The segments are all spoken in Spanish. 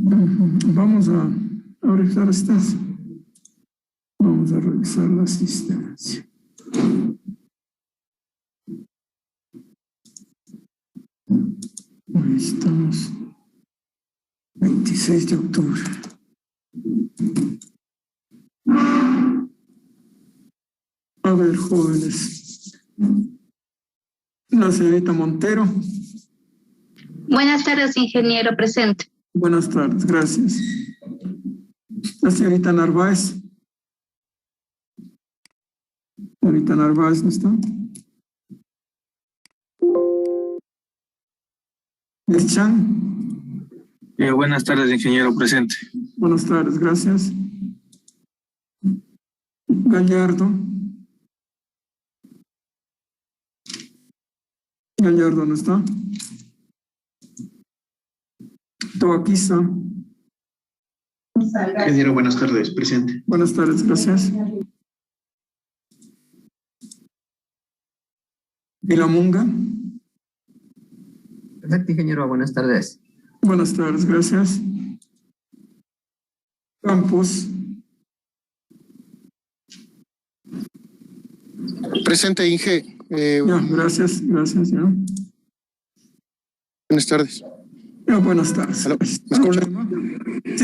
Vamos a revisar estas. Vamos a revisar la asistencia. Hoy estamos 26 de octubre. A ver, jóvenes. La señorita Montero. Buenas tardes, ingeniero, presente. Buenas tardes, gracias. La señorita Narváez. Señorita Narváez, ¿no está? Chan. Buenas tardes, ingeniero, presente. Buenas tardes, gracias. Gallardo. Gallardo, ¿no está? Toaquiza. Ingeniero, buenas tardes, presente. Buenas tardes, gracias. Vilamunga. Perfecto, ingeniero, buenas tardes. Buenas tardes, gracias. Campos. Presente, Inge. Ya, gracias, ya. Buenas tardes. Ya, buenas tardes. ¿Aló? ¿Me escucha?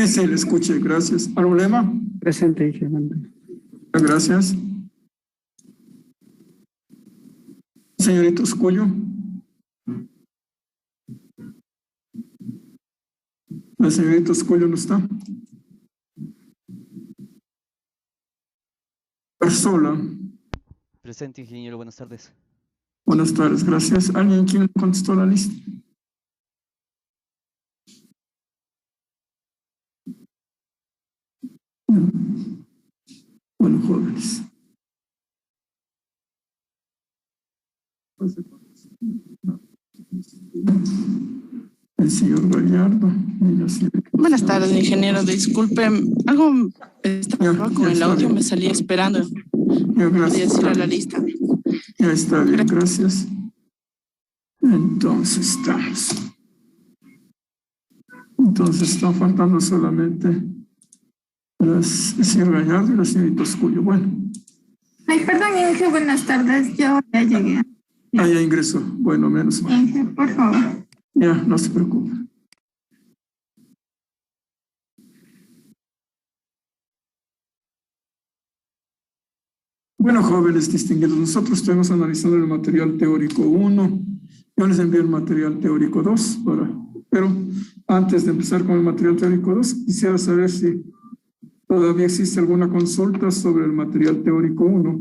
Sí, le escuché, gracias. ¿Problema? Presente, ingeniero. Gracias. Señorito Escollo. La señorita Escollo no está. Persola. Presente, ingeniero, buenas tardes. Buenas tardes, gracias. ¿Alguien quien contestó la lista? Bueno, jóvenes. El señor Gallardo. Buenas tardes, ingeniero. Disculpen, algo estaba con el audio, me salí esperando. Ya, gracias. Podría ir a la lista. Ya está bien, gracias. Entonces están faltando solamente el señor Gallardo y la señorita Escollo. Bueno. Ay, perdón, Inge, buenas tardes. Yo ya llegué. Ya ingresó. Bueno, menos mal. Inge, por favor. Ya, no se preocupe. Bueno, jóvenes distinguidos, nosotros estamos analizando el material teórico 1. Yo les envié el material teórico 2, pero antes de empezar con el material teórico 2, quisiera saber si todavía existe alguna consulta sobre el material teórico 1.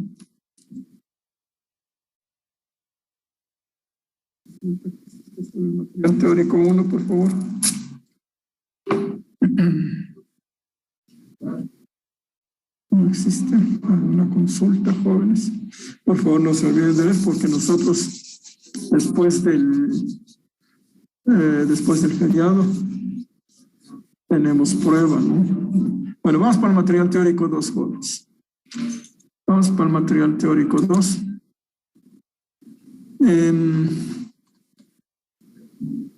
Sobre el material teórico 1, por favor. No existe alguna consulta, jóvenes. Por favor, no se olviden de ver, porque nosotros, después del feriado, tenemos prueba, ¿no? Bueno, vamos para el material teórico 2, jóvenes. Vamos para el material teórico 2.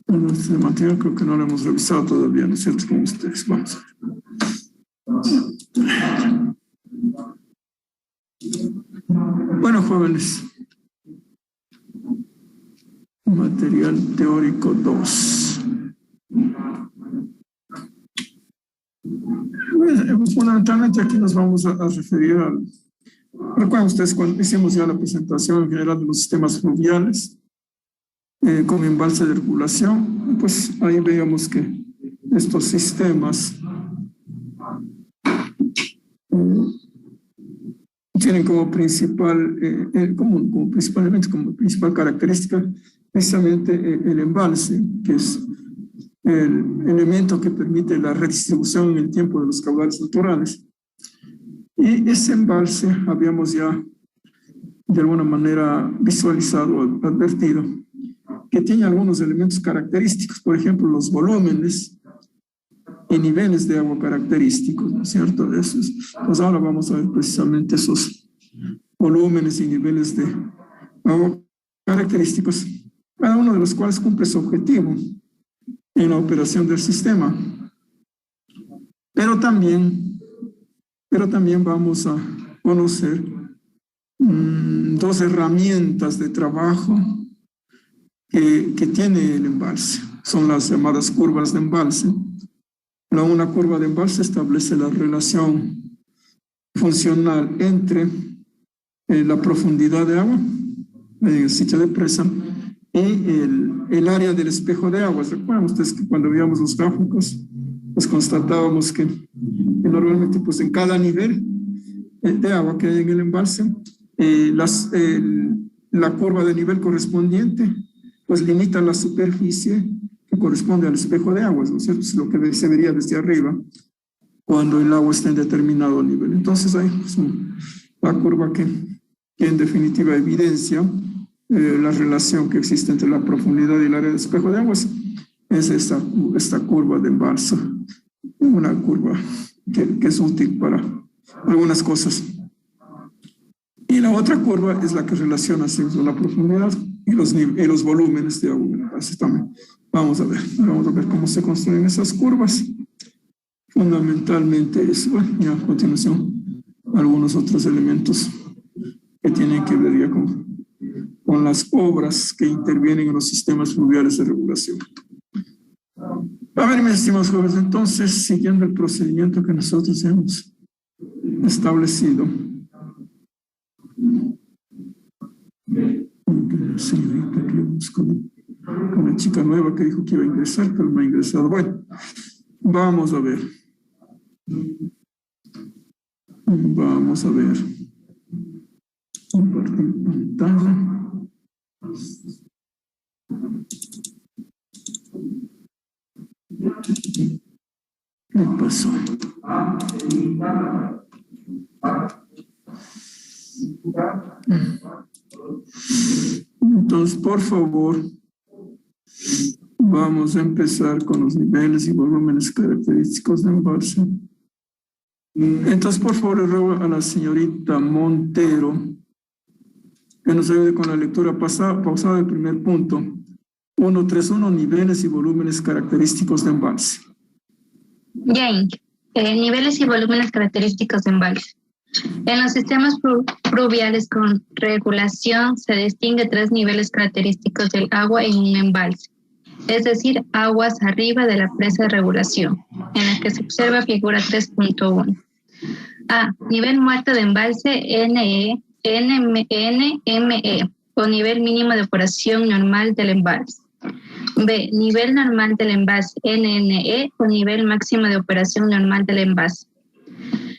Bueno, este material creo que no lo hemos revisado todavía, ¿no es cierto? Con ustedes. Vamos a ver. Bueno, jóvenes, material teórico 2. Fundamentalmente aquí nos vamos a referir al... Recuerden ustedes cuando hicimos ya la presentación en general de los sistemas fluviales con embalse de regulación, pues ahí veíamos que estos sistemas tienen como principal, principalmente como principal característica precisamente el embalse, que es el elemento que permite la redistribución en el tiempo de los caudales naturales. Y ese embalse habíamos ya de alguna manera visualizado, advertido, que tiene algunos elementos característicos, por ejemplo, los volúmenes y niveles de agua característicos, ¿no es cierto? Pues ahora vamos a ver precisamente esos volúmenes y niveles de agua característicos, cada uno de los cuales cumple su objetivo en la operación del sistema. pero también vamos a conocer dos herramientas de trabajo que tiene el embalse. Son las llamadas curvas de embalse. Una curva de embalse establece la relación funcional entre la profundidad de agua en el sitio de presa y el área del espejo de aguas. Recuerdan ustedes que cuando veíamos los gráficos, pues constatábamos que normalmente pues en cada nivel de agua que hay en el embalse, la curva de nivel correspondiente pues limita la superficie que corresponde al espejo de aguas, ¿no es cierto? Es lo que se vería desde arriba cuando el agua está en determinado nivel. Entonces hay pues, la curva que en definitiva evidencia la relación que existe entre la profundidad y el área de espejo de aguas. Es esta curva de embalse, una curva que es útil para algunas cosas. Y la otra curva es la que relaciona la profundidad y los volúmenes de agua. Así también. Vamos a ver cómo se construyen esas curvas. Fundamentalmente eso. Y a continuación, algunos otros elementos que tienen que ver ya con las obras que intervienen en los sistemas fluviales de regulación. A ver, mis estimados jóvenes, entonces, siguiendo el procedimiento que nosotros hemos establecido. Señorita, que busco una chica nueva que dijo que iba a ingresar, pero no ha ingresado. Bueno, vamos a ver. Compartir pantalla. ¿Qué pasó? Entonces, por favor, vamos a empezar con los niveles y volúmenes característicos de embalse. Entonces, por favor, le ruego a la señorita Montero que nos ayude con la lectura pausada del primer punto. 1.3.1, niveles y volúmenes característicos de embalse. Yang, niveles y volúmenes característicos de embalse. En los sistemas fluviales con regulación se distingue 3 niveles característicos del agua en un embalse, es decir, aguas arriba de la presa de regulación, en la que se observa figura 3.1. A. Nivel muerto de embalse NME o nivel mínimo de operación normal del embalse. B. Nivel normal del embalse NNE o nivel máximo de operación normal del embalse.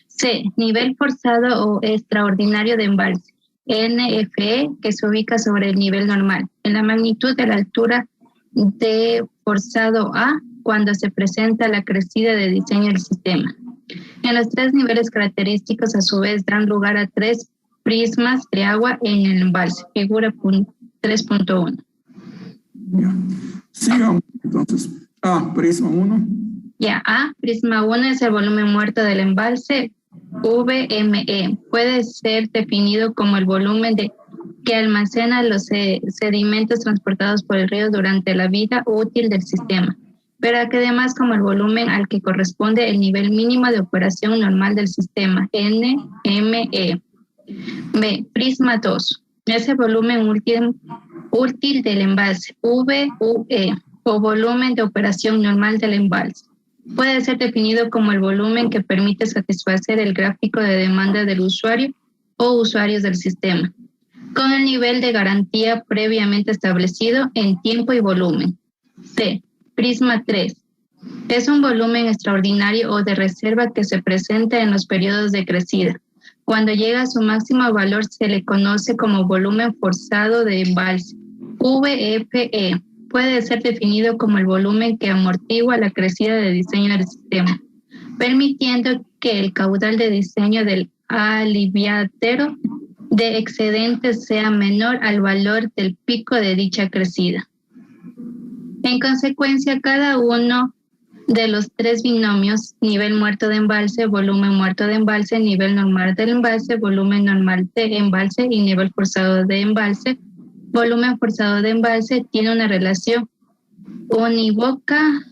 C. Nivel forzado o extraordinario de embalse NFE, que se ubica sobre el nivel normal, en la magnitud de la altura de forzado A cuando se presenta la crecida de diseño del sistema. En los 3 niveles característicos, a su vez, dan lugar a 3 prismas de agua en el embalse, figura 3.1. Ya. Sigamos entonces. A, prisma 1. Ya, A, prisma 1 es el volumen muerto del embalse VME. Puede ser definido como el volumen que almacena los sedimentos transportados por el río durante la vida útil del sistema, pero que además como el volumen al que corresponde el nivel mínimo de operación normal del sistema, NME. B, prisma 2. Es el volumen útil del embalse, VUE, o volumen de operación normal del embalse. Puede ser definido como el volumen que permite satisfacer el gráfico de demanda del usuario o usuarios del sistema, con el nivel de garantía previamente establecido en tiempo y volumen. C. Prisma 3. Es un volumen extraordinario o de reserva que se presenta en los periodos de crecida. Cuando llega a su máximo valor se le conoce como volumen forzado de embalse, VFE. Puede ser definido como el volumen que amortigua la crecida de diseño del sistema, permitiendo que el caudal de diseño del aliviadero de excedentes sea menor al valor del pico de dicha crecida. En consecuencia, cada uno de los 3 binomios, nivel muerto de embalse, volumen muerto de embalse, nivel normal del embalse, volumen normal de embalse y nivel forzado de embalse, volumen forzado de embalse, tiene una relación unívoca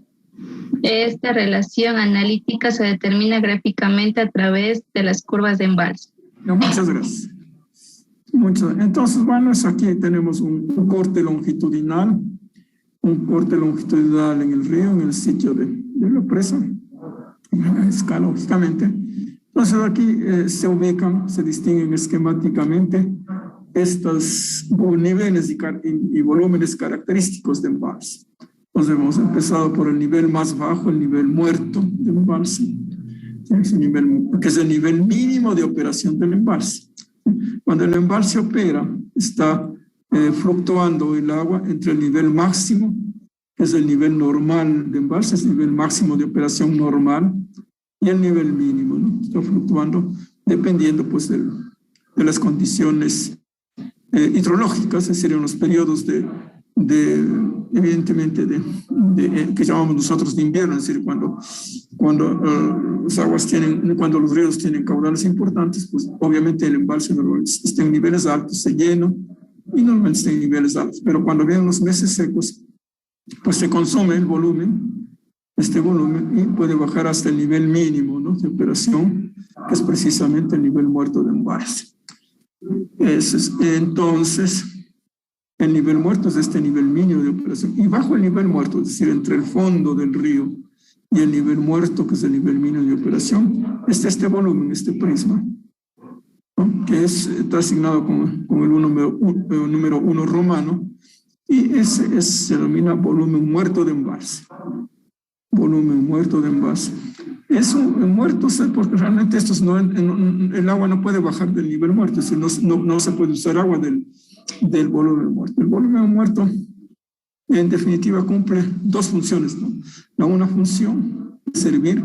Esta relación analítica se determina gráficamente a través de las curvas de embalse. No, muchas gracias. Entonces, bueno, aquí tenemos un corte longitudinal en el río, en el sitio de la presa, escalógicamente. Entonces, aquí se distinguen esquemáticamente estos niveles y volúmenes característicos de embalse. Entonces, hemos empezado por el nivel más bajo, el nivel muerto del embalse, que es el nivel mínimo de operación del embalse. Cuando el embalse opera, está fluctuando el agua entre el nivel máximo, que es el nivel normal de embalse, es el nivel máximo de operación normal, y el nivel mínimo, ¿no? Está fluctuando dependiendo pues de las condiciones hidrológicas, es decir, en los periodos evidentemente que llamamos nosotros de invierno, es decir, cuando los ríos tienen caudales importantes, pues obviamente el embalse normalmente está en niveles altos, se llena y normalmente está en niveles altos, pero cuando vienen los meses secos, pues se consume este volumen, y puede bajar hasta el nivel mínimo, ¿no?, de operación, que es precisamente el nivel muerto de embalse. Entonces, el nivel muerto es este nivel mínimo de operación. Y bajo el nivel muerto, es decir, entre el fondo del río y el nivel muerto, que es el nivel mínimo de operación, está este volumen, este prisma, ¿no?, que está asignado con el número 1 romano, y se denomina volumen muerto de embalse. Volumen muerto de embalse. Eso muerto, porque realmente el agua no puede bajar del nivel muerto, es decir, no se puede usar agua del volumen muerto. El volumen muerto, en definitiva, cumple dos funciones, ¿no? La una función es servir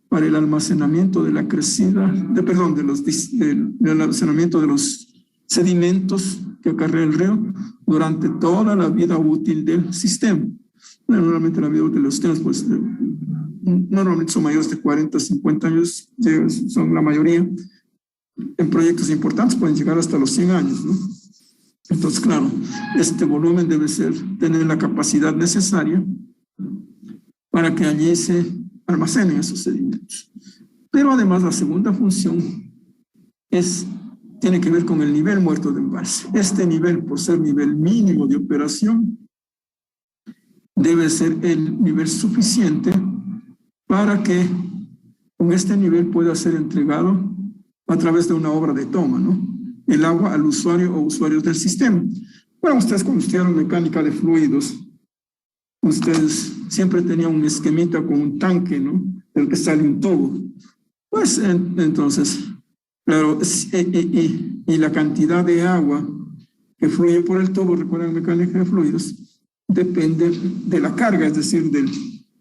para el almacenamiento de la crecida, del almacenamiento de los sedimentos que acarrea el río durante toda la vida útil del sistema. Normalmente la vida útil de los sistemas, pues, normalmente son mayores de 40, 50 años, son la mayoría. En proyectos importantes pueden llegar hasta los 100 años, ¿no? Entonces, claro, este volumen debe tener la capacidad necesaria para que allí se almacenen esos sedimentos. Pero además la segunda función tiene que ver con el nivel muerto de embalse. Este nivel, por ser nivel mínimo de operación, debe ser el nivel suficiente para que con este nivel pueda ser entregado a través de una obra de toma, ¿no?, el agua al usuario o usuarios del sistema. Bueno, ustedes cuando estudiaron mecánica de fluidos, ustedes siempre tenían un esquemita con un tanque, ¿no?, del que sale un tubo. Pues entonces, claro, y la cantidad de agua que fluye por el tubo, recuerden mecánica de fluidos, depende de la carga, es decir,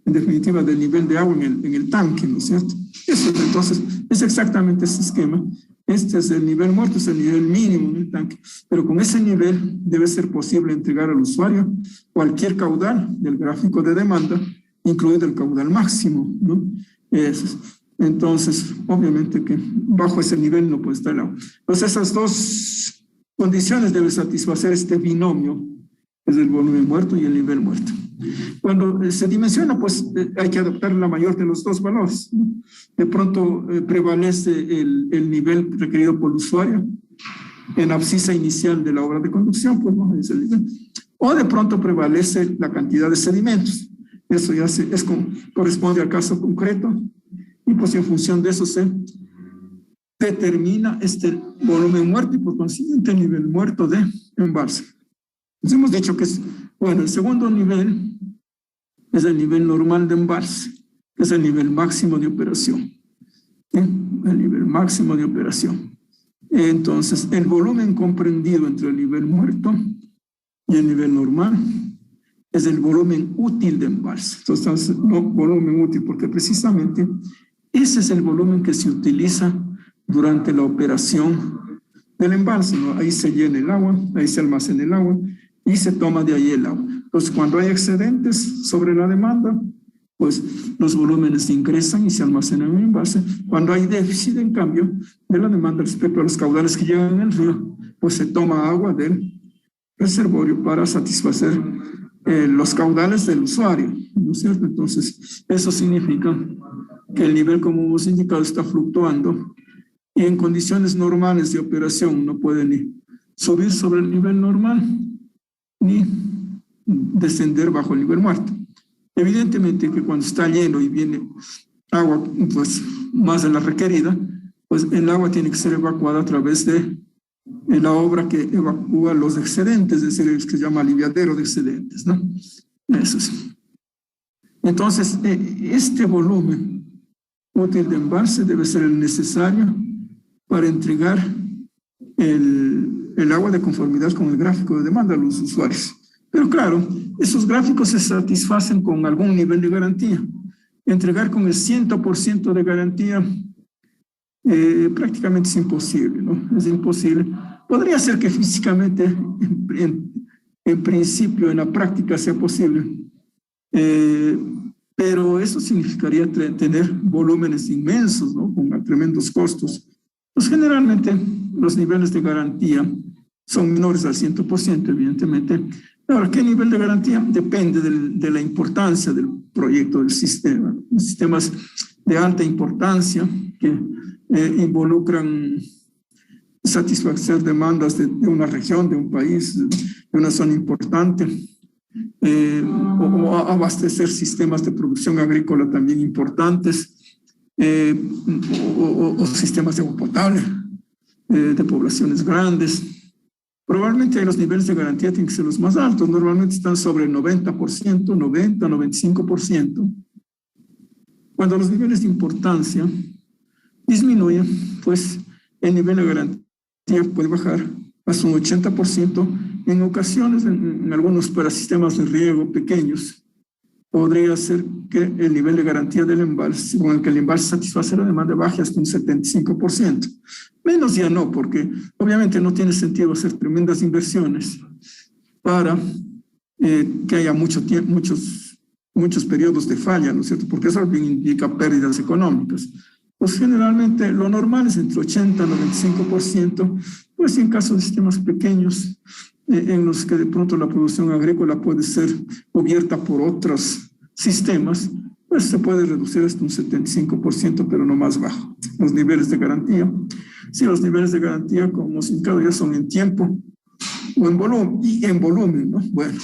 en definitiva del nivel de agua en el tanque, ¿no es cierto? Entonces, es exactamente ese esquema. Este es el nivel muerto, es el nivel mínimo en el tanque, pero con ese nivel debe ser posible entregar al usuario cualquier caudal del gráfico de demanda, incluido el caudal máximo, ¿no? Entonces, obviamente que bajo ese nivel no puede estar el agua. Entonces, esas dos condiciones deben satisfacer este binomio, es el volumen muerto y el nivel muerto. Cuando se dimensiona, pues hay que adaptar la mayor de los dos valores, ¿no? De pronto prevalece el nivel requerido por el usuario en la abscisa inicial de la obra de conducción, pues no es el nivel. O de pronto prevalece la cantidad de sedimentos. Eso ya corresponde al caso concreto, y pues en función de eso se determina este volumen muerto y por consiguiente el nivel muerto de embalse. Entonces hemos dicho que el segundo nivel es el nivel normal de embalse, que es el nivel máximo de operación. ¿Sí? El nivel máximo de operación. Entonces, el volumen comprendido entre el nivel muerto y el nivel normal es el volumen útil de embalse. Entonces, no volumen útil, porque precisamente ese es el volumen que se utiliza durante la operación del embalse, ¿no? Ahí se llena el agua, ahí se almacena el agua y se toma de ahí el agua. Entonces, cuando hay excedentes sobre la demanda, pues los volúmenes ingresan y se almacenan en el embalse. Cuando hay déficit, en cambio, de la demanda respecto a los caudales que llegan en el río, pues se toma agua del reservorio para satisfacer los caudales del usuario, ¿no es cierto? Entonces, eso significa que el nivel, como hemos indicado, está fluctuando y en condiciones normales de operación no puede ni subir sobre el nivel normal ni descender bajo el nivel muerto. Evidentemente que cuando está lleno y viene agua pues más de la requerida, pues el agua tiene que ser evacuada a través de la obra que evacúa los excedentes, es decir, el que se llama aliviadero de excedentes, ¿no? Eso sí. Entonces, este volumen útil de embalse debe ser el necesario para entregar el agua de conformidad con el gráfico de demanda a los usuarios. Pero claro, esos gráficos se satisfacen con algún nivel de garantía. Entregar con el 100% de garantía prácticamente es imposible, ¿no? Es imposible. Podría ser que físicamente, en principio, en la práctica sea posible, pero eso significaría tener volúmenes inmensos, ¿no? Con tremendos costos. Pues generalmente los niveles de garantía son menores al 100%, evidentemente. Ahora, ¿qué nivel de garantía? Depende de la importancia del proyecto del sistema. Sistemas de alta importancia que involucran satisfacer demandas de una región, de un país, de una zona importante, o abastecer sistemas de producción agrícola también importantes, o sistemas de agua potable de poblaciones grandes. Probablemente los niveles de garantía tienen que ser los más altos, normalmente están sobre el 90%, 90, 95%. Cuando los niveles de importancia disminuyen, pues el nivel de garantía puede bajar hasta un 80%. En ocasiones, en algunos para sistemas de riego pequeños, podría ser que el nivel de garantía del embalse, con el que el embalse satisface la demanda, baje hasta un 75%. Menos ya no, porque obviamente no tiene sentido hacer tremendas inversiones para que haya muchos periodos de falla, ¿no es cierto? Porque eso implica pérdidas económicas. Pues generalmente lo normal es entre 80 y 95%, pues en caso de sistemas pequeños, en los que de pronto la producción agrícola puede ser cubierta por otros sistemas, pues se puede reducir hasta un 75%, pero no más bajo. Los niveles de garantía, sí, los niveles de garantía, como hemos indicado, ya son en tiempo o en volumen, y en volumen, ¿no? Bueno,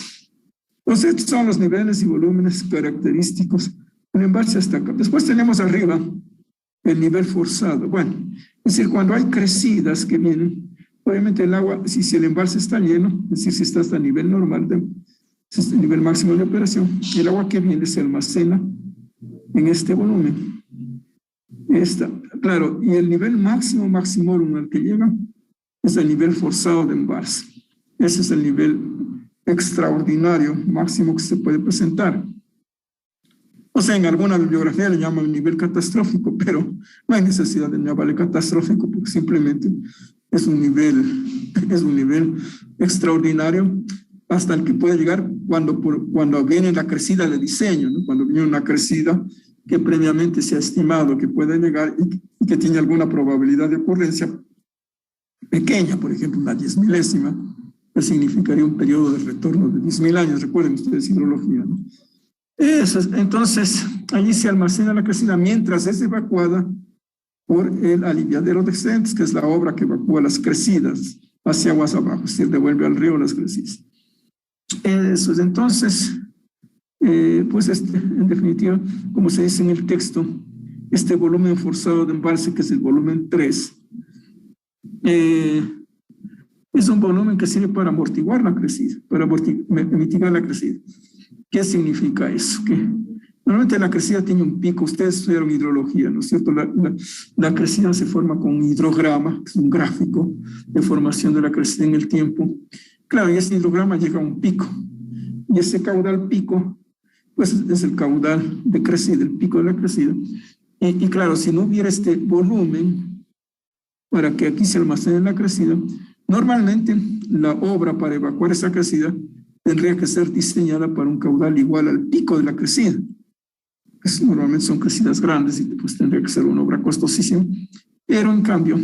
entonces estos son los niveles y volúmenes característicos del embalse hasta acá. Después tenemos arriba el nivel forzado. Bueno, es decir, cuando hay crecidas que vienen, obviamente el agua, si el embalse está lleno, es decir, si está hasta el nivel normal, el nivel máximo de operación, el agua que viene se almacena en este volumen. Claro, y el nivel máximo al que llega es el nivel forzado de embalse. Ese es el nivel extraordinario máximo que se puede presentar. O sea, en alguna bibliografía le llaman nivel catastrófico, pero no hay necesidad de llamarle catastrófico porque simplemente es un nivel extraordinario hasta el que puede llegar cuando viene la crecida de diseño, ¿no? Cuando viene una crecida que previamente se ha estimado que puede llegar y que tiene alguna probabilidad de ocurrencia pequeña, por ejemplo, una 10 milésima, que significaría un periodo de retorno de 10.000 años. Recuerden ustedes hidrología, ¿no? Entonces, allí se almacena la crecida mientras es evacuada por el aliviadero de excedentes, que es la obra que evacúa las crecidas hacia aguas abajo, es decir, devuelve al río las crecidas. Eso es, entonces, pues en definitiva, como se dice en el texto, este volumen forzado de embalse, que es el volumen 3, es un volumen que sirve para amortiguar la crecida, para mitigar la crecida. ¿Qué significa eso? Que normalmente la crecida tiene un pico. Ustedes estudiaron hidrología, ¿no es cierto? La crecida se forma con un hidrograma, que es un gráfico de formación de la crecida en el tiempo. Claro, y ese hidrograma llega a un pico. Y ese caudal pico, pues es el caudal de crecida, el pico de la crecida. Y claro, si no hubiera este volumen para que aquí se almacene la crecida, normalmente la obra para evacuar esa crecida tendría que ser diseñada para un caudal igual al pico de la crecida. Pues normalmente son crecidas grandes y pues tendría que ser una obra costosísima. Pero en cambio,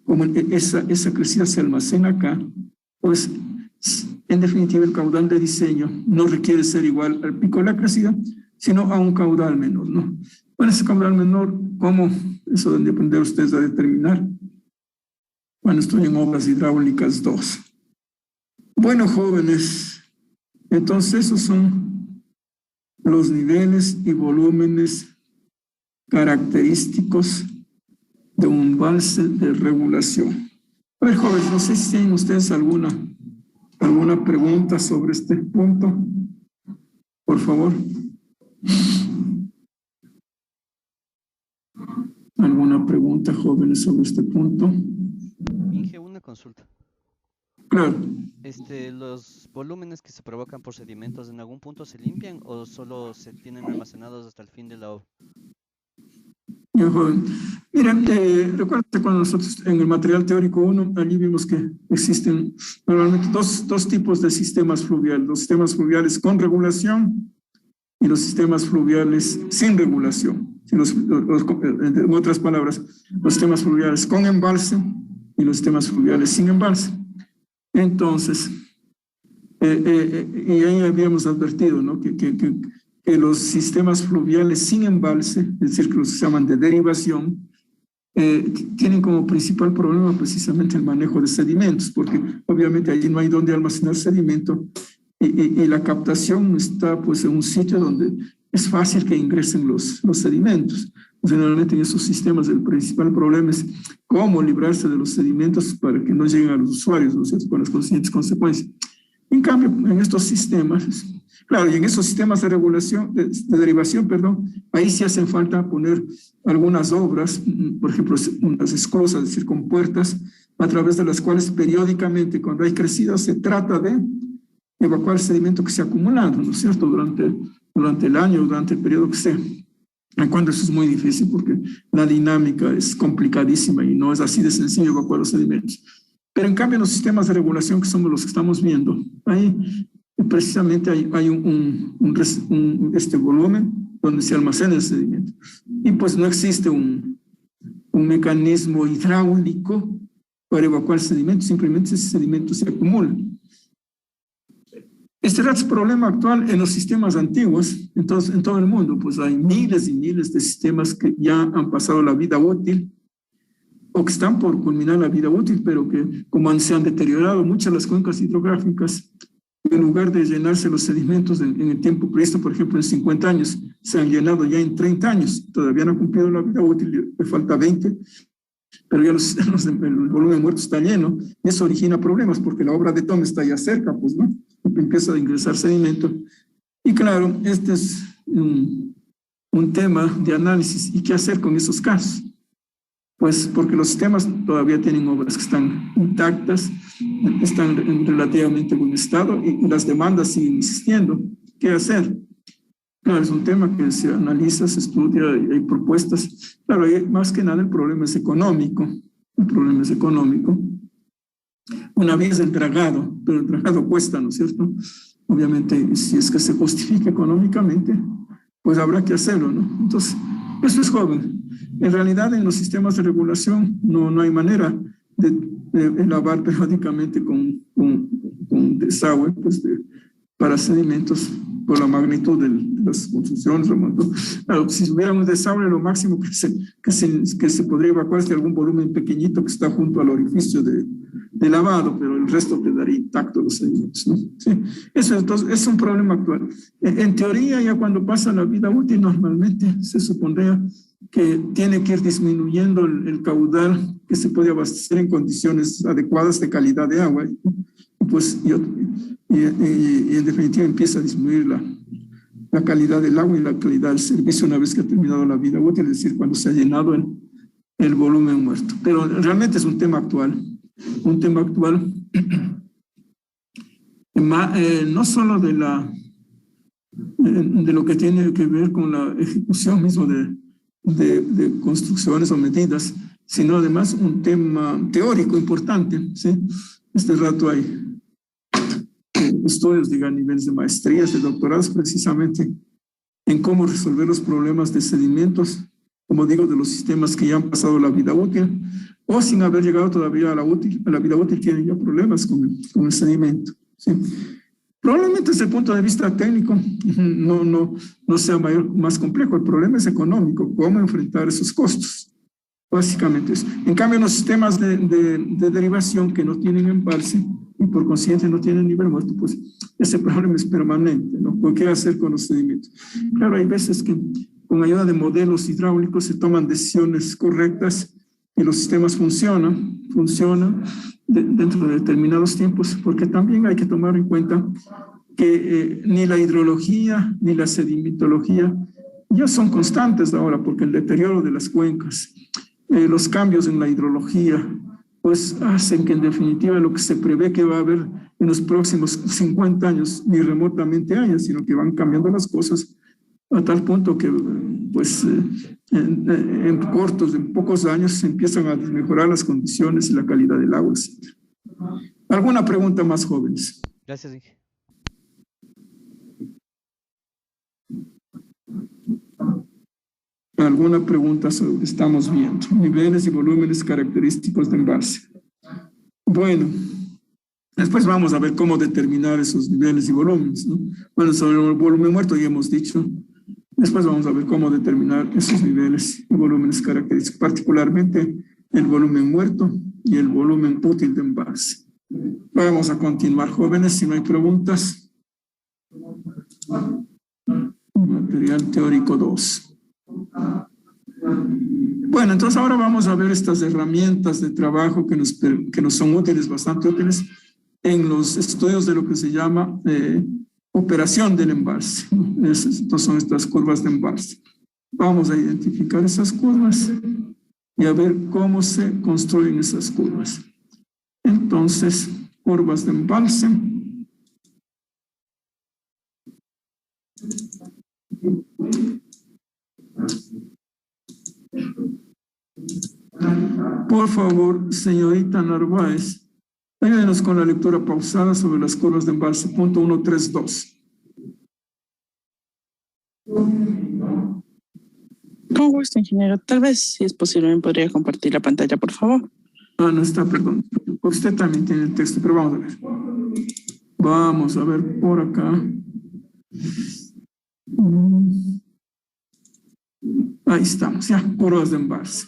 como esa crecida se almacena acá, pues en definitiva, el caudal de diseño no requiere ser igual al pico de la crecida, sino a un caudal menor, ¿no? Bueno, ese caudal menor, ¿cómo? Eso deben de aprender ustedes a determinar cuando estoy en obras hidráulicas 2. Bueno, jóvenes, entonces esos son los niveles y volúmenes característicos de un embalse de regulación. A ver, jóvenes, no sé si tienen ustedes alguna pregunta sobre este punto. Por favor. ¿Alguna pregunta, jóvenes, sobre este punto? Inge, una consulta. Claro. ¿Los volúmenes que se provocan por sedimentos en algún punto se limpian o solo se tienen almacenados hasta el fin de la obra? Ya, joven. Miren, recuerden cuando nosotros en el material teórico 1, allí vimos que existen normalmente dos tipos de sistemas fluviales. Los sistemas fluviales con regulación y los sistemas fluviales sin regulación. En otras palabras, los sistemas fluviales con embalse y los sistemas fluviales sin embalse. Entonces, y ahí habíamos advertido, ¿no? que los sistemas fluviales sin embalse, es decir, que los se llaman de derivación, tienen como principal problema precisamente el manejo de sedimentos, porque obviamente allí no hay donde almacenar sedimento y la captación está pues en un sitio donde es fácil que ingresen los sedimentos. Generalmente en esos sistemas el principal problema es cómo librarse de los sedimentos para que no lleguen a los usuarios, ¿no es cierto?, con las consiguientes consecuencias. En cambio, en estos sistemas, claro, y en esos sistemas de regulación, de derivación, perdón, ahí sí hacen falta poner algunas obras, por ejemplo, unas esclusas, es decir, con puertas, a través de las cuales periódicamente, cuando hay crecidas, se trata de evacuar el sedimento que se ha acumulado, ¿no es cierto?, durante el año, durante el periodo que sea. En cuanto eso es muy difícil porque la dinámica es complicadísima y no es así de sencillo evacuar los sedimentos. Pero en cambio, en los sistemas de regulación, que somos los que estamos viendo, ahí precisamente hay un volumen donde se almacena el sedimento. Y pues no existe un mecanismo hidráulico para evacuar el sedimento, simplemente ese sedimento se acumula. Este es el problema actual en los sistemas antiguos, entonces en todo el mundo, pues hay miles y miles de sistemas que ya han pasado la vida útil o que están por culminar la vida útil, pero que como se han deteriorado muchas las cuencas hidrográficas, en lugar de llenarse los sedimentos en el tiempo previsto, por ejemplo, en 50 años, se han llenado ya en 30 años, todavía no han cumplido la vida útil, le falta 20, pero ya el volumen muerto está lleno, y eso origina problemas, porque la obra de toma está ya cerca, pues, ¿no? Empieza a ingresar sedimento. Y claro, este es un tema de análisis. ¿Y qué hacer con esos casos? Pues porque los sistemas todavía tienen obras que están intactas, están en relativamente buen estado y las demandas siguen existiendo. ¿Qué hacer? Claro, es un tema que se analiza, se estudia y hay propuestas. Claro, más que nada el problema es económico. El problema es económico. Una vez el dragado, pero el dragado cuesta, ¿no es cierto? Obviamente, si es que se justifica económicamente, pues habrá que hacerlo, ¿no? Entonces, eso es joven. En realidad, en los sistemas de regulación no hay manera de lavar periódicamente con desagüe, pues para sedimentos por la magnitud de las construcciones. Claro, si hubiera un desagüe, lo máximo que se podría evacuar es de algún volumen pequeñito que está junto al orificio de lavado, pero el resto quedaría intacto los sedimentos, ¿no? Sí, eso entonces es un problema actual. En teoría, ya cuando pasa la vida útil, normalmente se supondría que tiene que ir disminuyendo el caudal que se puede abastecer en condiciones adecuadas de calidad de agua. Pues, y en definitiva empieza a disminuir la calidad del agua y la calidad del servicio una vez que ha terminado la vida útil, es decir, cuando se ha llenado el volumen muerto. Pero realmente es un tema actual no solo de lo que tiene que ver con la ejecución mismo de construcciones o medidas, sino además un tema teórico importante, ¿sí? Este rato hay estudios, a niveles de maestrías, de doctorados, precisamente en cómo resolver los problemas de sedimentos, como digo, de los sistemas que ya han pasado la vida útil, o sin haber llegado todavía a la vida útil, tienen ya problemas con el sedimento. ¿sí? Probablemente desde el punto de vista técnico no sea más complejo. El problema es económico, cómo enfrentar esos costos. Básicamente eso. En cambio, los sistemas de derivación que no tienen embalse y por consiguiente no tienen nivel muerto, pues ese problema es permanente, ¿no? ¿Qué hacer con los sedimentos? Claro, hay veces que con ayuda de modelos hidráulicos se toman decisiones correctas y los sistemas funcionan dentro de determinados tiempos, porque también hay que tomar en cuenta que ni la hidrología ni la sedimentología ya son constantes ahora, porque el deterioro de las cuencas, los cambios en la hidrología, pues hacen que en definitiva lo que se prevé que va a haber en los próximos 50 años ni remotamente haya, sino que van cambiando las cosas a tal punto que pues en pocos años se empiezan a mejorar las condiciones y la calidad del agua, etc. ¿Alguna pregunta más, jóvenes? Gracias, Inge. ¿Alguna pregunta sobre lo que estamos viendo? Niveles y volúmenes característicos de embalse. Bueno, después vamos a ver cómo determinar esos niveles y volúmenes, ¿no? Bueno, sobre el volumen muerto ya hemos dicho. Después vamos a ver cómo determinar esos niveles y volúmenes característicos, particularmente el volumen muerto y el volumen útil de embalse. Vamos a continuar, jóvenes, si no hay preguntas. Material teórico 2. Bueno, entonces ahora vamos a ver estas herramientas de trabajo que nos son útiles, bastante útiles, en los estudios de lo que se llama operación del embalse. Estas son estas curvas de embalse. Vamos a identificar esas curvas y a ver cómo se construyen esas curvas. Entonces, curvas de embalse. Por favor, señorita Narváez, ayúdenos con la lectura pausada sobre las curvas de embalse, punto 132. Con gusto, ingeniero. Tal vez, si es posible, me podría compartir la pantalla, por favor. No está, perdón. Usted también tiene el texto, pero vamos a ver. Vamos a ver por acá. Ahí estamos, ya, curvas de embalse.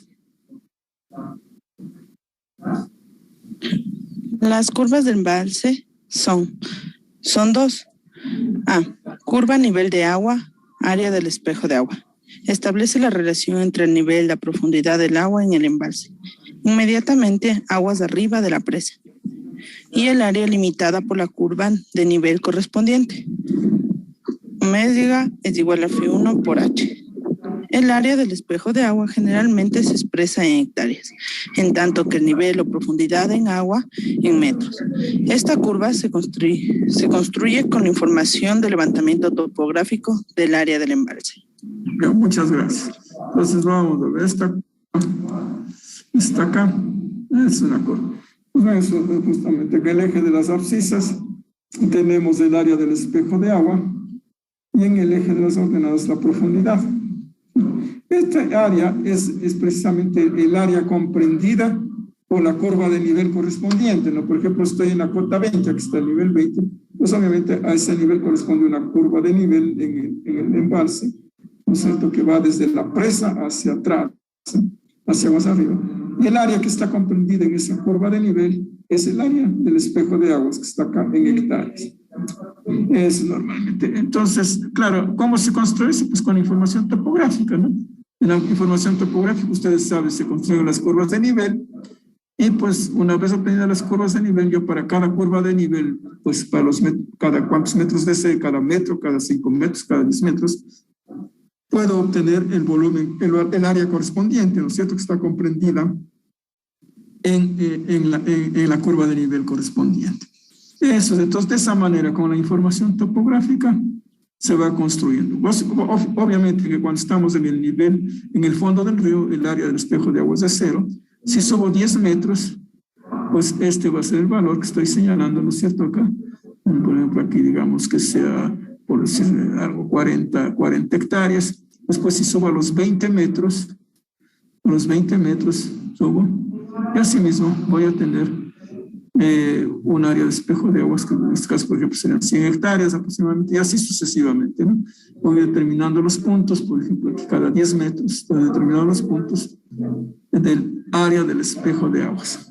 Las curvas de embalse son dos. A. Curva nivel de agua, área del espejo de agua. Establece la relación entre el nivel y la profundidad del agua en el embalse. Inmediatamente, aguas arriba de la presa. Y el área limitada por la curva de nivel correspondiente. Omega es igual a F1 por H. El área del espejo de agua generalmente se expresa en hectáreas, en tanto que el nivel o profundidad en agua en metros. Esta curva se construye con la información de levantamiento topográfico del área del embalse. Bien, muchas gracias. Entonces vamos a ver, esta acá es una curva. Pues eso, justamente en el eje de las abscisas tenemos el área del espejo de agua y en el eje de las ordenadas la profundidad. Esta área es precisamente el área comprendida por la curva de nivel correspondiente, ¿no? Por ejemplo, estoy en la cota 20, aquí está el nivel 20, pues obviamente a ese nivel corresponde una curva de nivel en el embalse, ¿no es cierto?, que va desde la presa hacia atrás, hacia más arriba. Y el área que está comprendida en esa curva de nivel es el área del espejo de aguas, que está acá en hectáreas. Es normalmente. Entonces, claro, ¿cómo se construye? Pues con información topográfica, ¿no? En la información topográfica, ustedes saben, se construyen las curvas de nivel y pues una vez obtenidas las curvas de nivel, yo para cada curva de nivel, pues para cada cuántos metros de cada metro, cada 5 metros, cada 10 metros, puedo obtener el volumen, el área correspondiente, ¿no es cierto?, que está comprendida en la curva de nivel correspondiente. Eso, entonces, de esa manera, con la información topográfica, se va construyendo. Obviamente que cuando estamos en el nivel, en el fondo del río, el área del espejo de agua es de 0. Si subo 10 metros, pues este va a ser el valor que estoy señalando, ¿no es cierto?, acá. Por ejemplo, aquí digamos que sea, por decir algo, 40 hectáreas. Después si subo a los 20 metros subo, y así mismo voy a tener un área de espejo de aguas que en este caso, por ejemplo, serían 100 hectáreas aproximadamente, y así sucesivamente, ¿no? Voy determinando los puntos, por ejemplo, aquí cada 10 metros, estoy determinando los puntos del área del espejo de aguas.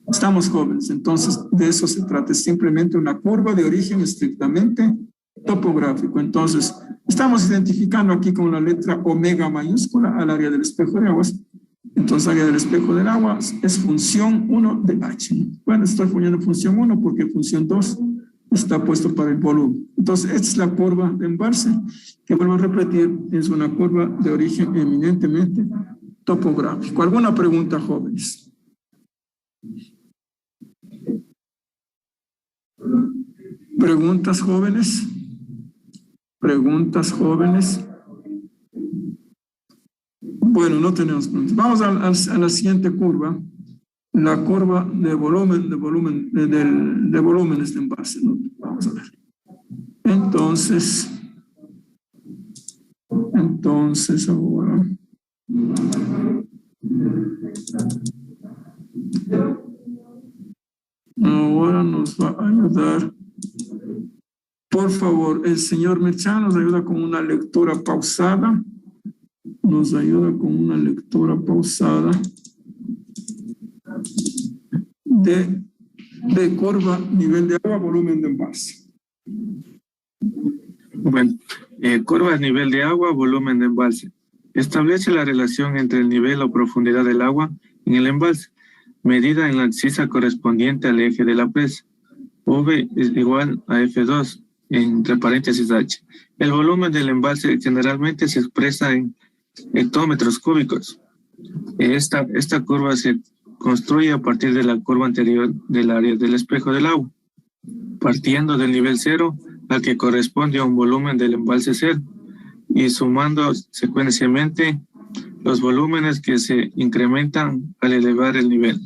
Estamos jóvenes, entonces de eso se trata, es simplemente una curva de origen estrictamente topográfico. Entonces, estamos identificando aquí con la letra omega mayúscula al área del espejo de aguas. Entonces, área del espejo del agua es función 1 de H. Bueno, estoy poniendo función 1 porque función 2 está puesto para el volumen. Entonces, esta es la curva de embalse, que vuelvo a repetir, es una curva de origen eminentemente topográfico. ¿Alguna pregunta, jóvenes? ¿Preguntas, jóvenes? ¿Preguntas, jóvenes? Bueno, no tenemos preguntas. Vamos a la siguiente curva, la curva de volúmenes de envase, ¿no? Vamos a ver. Entonces ahora nos va a ayudar. Por favor, el señor Merchan nos ayuda con una lectura pausada. Nos ayuda con una lectura pausada de curva, nivel de agua, volumen de embalse. Bueno, curva nivel de agua, volumen de embalse. Establece la relación entre el nivel o profundidad del agua en el embalse, medida en la abscisa correspondiente al eje de la presa. V es igual a F2, entre paréntesis H. El volumen del embalse generalmente se expresa en hectómetros cúbicos. Esta curva se construye a partir de la curva anterior del área del espejo del agua, partiendo del nivel 0 al que corresponde a un volumen del embalse 0 y sumando secuencialmente los volúmenes que se incrementan al elevar el nivel.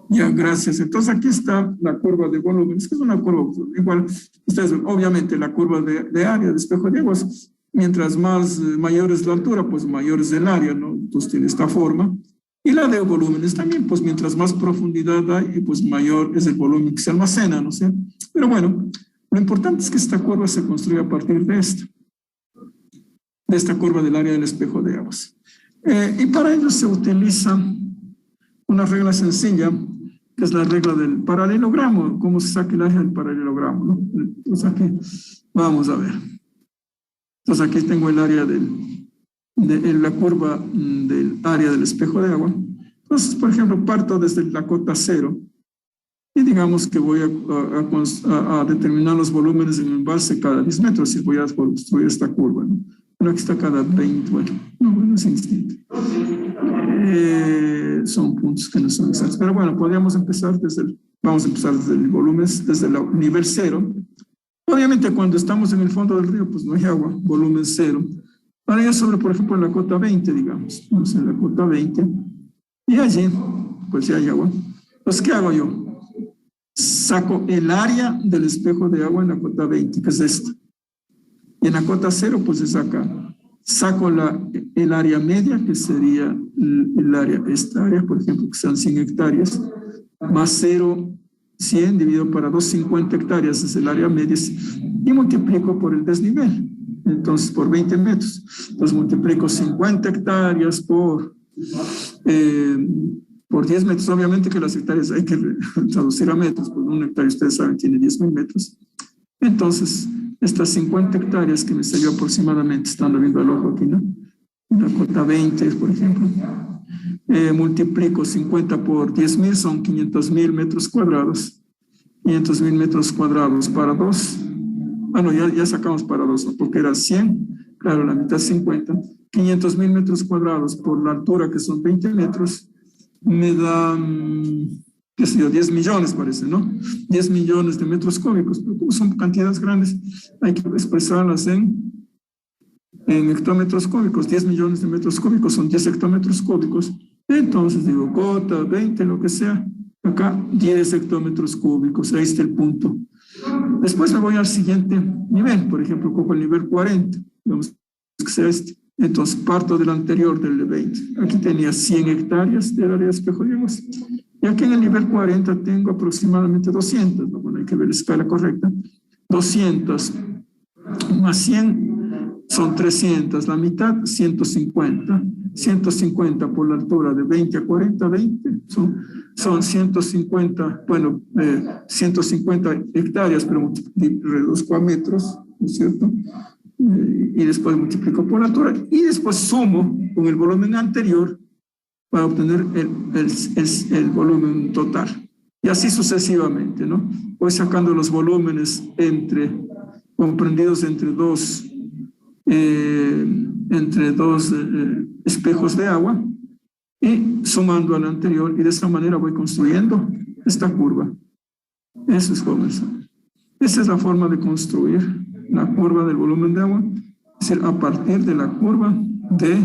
Ya, gracias. Entonces aquí está la curva de volumen. Es que es una curva igual. Ustedes ven, obviamente la curva de área de espejo de aguas, mientras mayor es la altura, pues mayor es el área, ¿no? Entonces tiene esta forma. Y la de volúmenes también, pues mientras más profundidad hay, pues mayor es el volumen que se almacena, ¿no sé? Pero bueno, lo importante es que esta curva se construye a partir de esta curva del área del espejo de aguas. Y para ello se utiliza una regla sencilla, que es la regla del paralelogramo. ¿Cómo se saca el área del paralelogramo, no? Entonces aquí, vamos a ver. Entonces aquí tengo el área la curva del área del espejo de agua. Entonces, por ejemplo, parto desde la cota 0 y digamos que voy a determinar los volúmenes en el embalse cada 10 metros y voy a construir esta curva, ¿no? Bueno, aquí está cada 20, bueno, es instinto. Son puntos que no son exactos. Pero bueno, podríamos empezar vamos a empezar desde el volumen, desde el nivel 0. Obviamente cuando estamos en el fondo del río, pues no hay agua, volumen 0. Ahora ya sobre, por ejemplo, en la cota 20, digamos. Vamos en la cota 20. Y allí, pues ya hay agua. Entonces, ¿qué hago yo? Saco el área del espejo de agua en la cota 20, que es esta. Y en la cota 0, pues se saco el área media, que sería esta área, por ejemplo, que sean 100 hectáreas, más 0, 100 dividido para 2, 50 hectáreas, es el área media, y multiplico por el desnivel, entonces por 20 metros. Entonces multiplico 50 hectáreas por 10 metros, obviamente que las hectáreas hay que traducir a metros, pues un hectárea, ustedes saben, tiene 10.000 metros. Entonces, estas 50 hectáreas que me salió aproximadamente, estando viendo el ojo aquí, ¿no? La cota 20, por ejemplo, multiplico 50 por 10.000, son 500.000 metros cuadrados. 500.000 metros cuadrados para 2. Bueno, ya sacamos para 2, ¿no? Porque era 100, claro, la mitad 50. 500.000 metros cuadrados por la altura, que son 20 metros, me dan, qué sé yo, 10 millones parece, ¿no? 10 millones de metros cúbicos, pero como son cantidades grandes, hay que expresarlas en hectómetros cúbicos. 10 millones de metros cúbicos son 10 hectómetros cúbicos. Entonces digo, cota, 20, lo que sea, acá 10 hectómetros cúbicos, ahí está el punto. Después me voy al siguiente nivel, por ejemplo, cojo el nivel 40, digamos que sea este. Entonces parto del anterior, del de 20. Aquí tenía 100 hectáreas del área de espejo de aguas. Y aquí en el nivel 40 tengo aproximadamente 200, ¿no? Bueno, hay que ver la escala correcta. 200 más 100 son 300, la mitad 150. 150 por la altura de 20 a 40, 20, son 150, bueno, 150 hectáreas, pero reduzco a metros, ¿no es cierto? Y después multiplico por la altura y después sumo con el volumen anterior para obtener el volumen total. Y así sucesivamente, ¿no? Voy sacando los volúmenes comprendidos entre dos espejos de agua y sumando al anterior, y de esta manera voy construyendo esta curva. Eso es como eso. Esa es la forma de construir la curva del volumen de agua, es decir, a partir de la curva de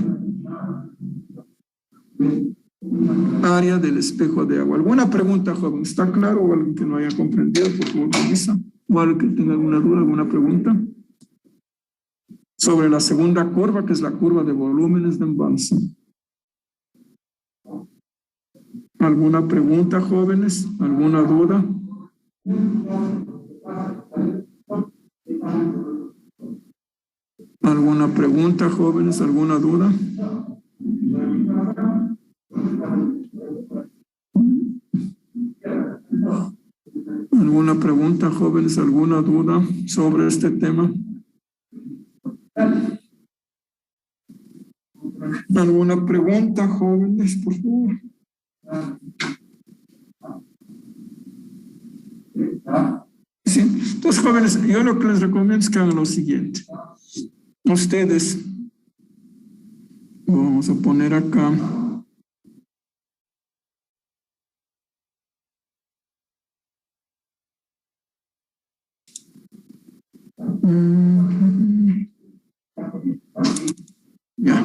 área del espejo de agua. ¿Alguna pregunta, joven? ¿Está claro o algo que no haya comprendido? Por favor, revisa. ¿O algo que tenga alguna duda, alguna pregunta? Sobre la segunda curva, que es la curva de volúmenes de embalse. ¿Alguna pregunta, jóvenes? ¿Alguna duda? ¿Alguna pregunta, jóvenes? ¿Alguna duda? ¿Alguna pregunta, jóvenes? ¿Alguna duda sobre este tema? ¿Alguna pregunta, jóvenes, por favor? Sí. Entonces, jóvenes, yo lo que les recomiendo es que hagan lo siguiente. Ustedes, vamos a poner acá, ya,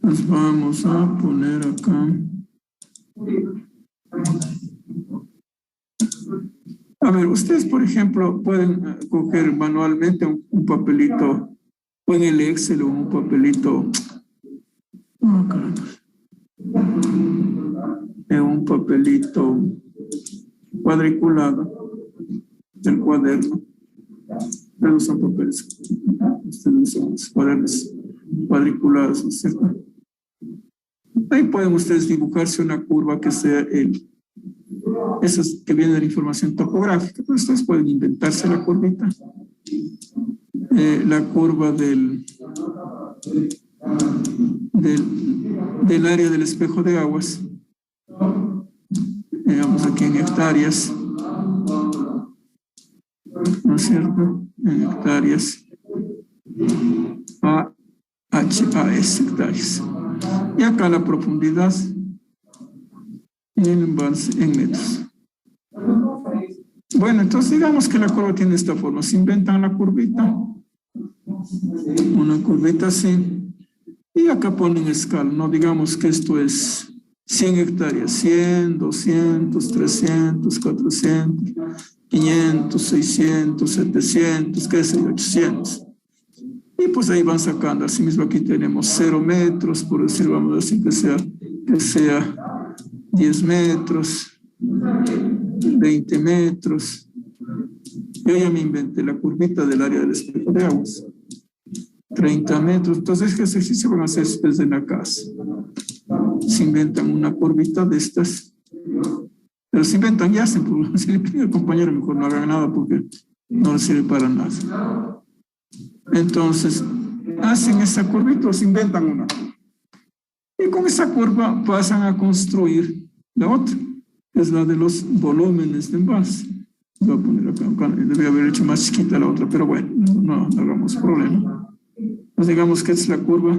nos vamos a poner acá. A ver, ustedes, por ejemplo, pueden coger manualmente un papelito, o en el Excel, o un papelito, un papelito cuadriculado del cuaderno. Ustedes usan papeles, ustedes usan cuadernos cuadriculados, ¿no es cierto? Ahí pueden ustedes dibujarse una curva que sea esas que vienen de la información topográfica. Pues ustedes pueden inventarse la curvita, la curva del área del espejo de aguas, digamos aquí en hectáreas, ¿no es cierto? En hectáreas, AHAS hectáreas. Y acá la profundidad en el embalse en metros. Bueno, entonces digamos que la curva tiene esta forma. Se inventan la curvita, una curvita así, y acá ponen escala, ¿no? Digamos que esto es 100 hectáreas, 100, 200, 300, 400, 500, 600, 700, qué sé yo, 800. Y pues ahí van sacando. Así mismo aquí tenemos 0 metros, por decir, vamos a decir que sea 10 metros, 20 metros. Yo ya me inventé la curvita del área del espejo de aguas. 30 metros. Entonces, ¿qué ejercicio van a hacer ustedes en la casa? Se inventan una curvita de estas. Pero se inventan y hacen. Pues, si le piden al compañero, mejor no hagan nada porque no le sirve para nada. Entonces, hacen esa curvita o se inventan una. Y con esa curva pasan a construir la otra, que es la de los volúmenes de embalse. Voy a poner acá, debía haber hecho más chiquita la otra, pero bueno, no hagamos problema. Pues digamos que es la curva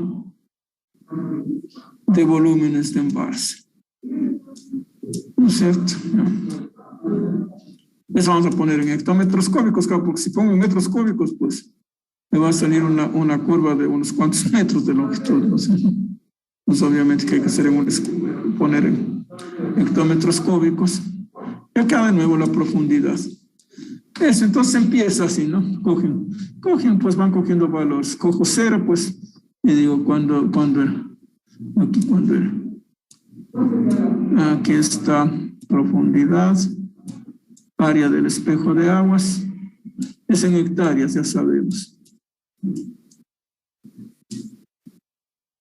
de volúmenes de embalse. ¿No es cierto? Eso vamos a poner en hectómetros cúbicos, porque si pongo en metros cúbicos, pues me va a salir una curva de unos cuantos metros de longitud, no sé. Pues obviamente que hay que hacer poner en hectómetros cúbicos. Y acá de nuevo la profundidad. Eso, entonces empieza así, ¿no? Cogen, pues van cogiendo valores. Cojo 0, pues, y digo, cuando Aquí está profundidad, área del espejo de aguas. Es en hectáreas, ya sabemos.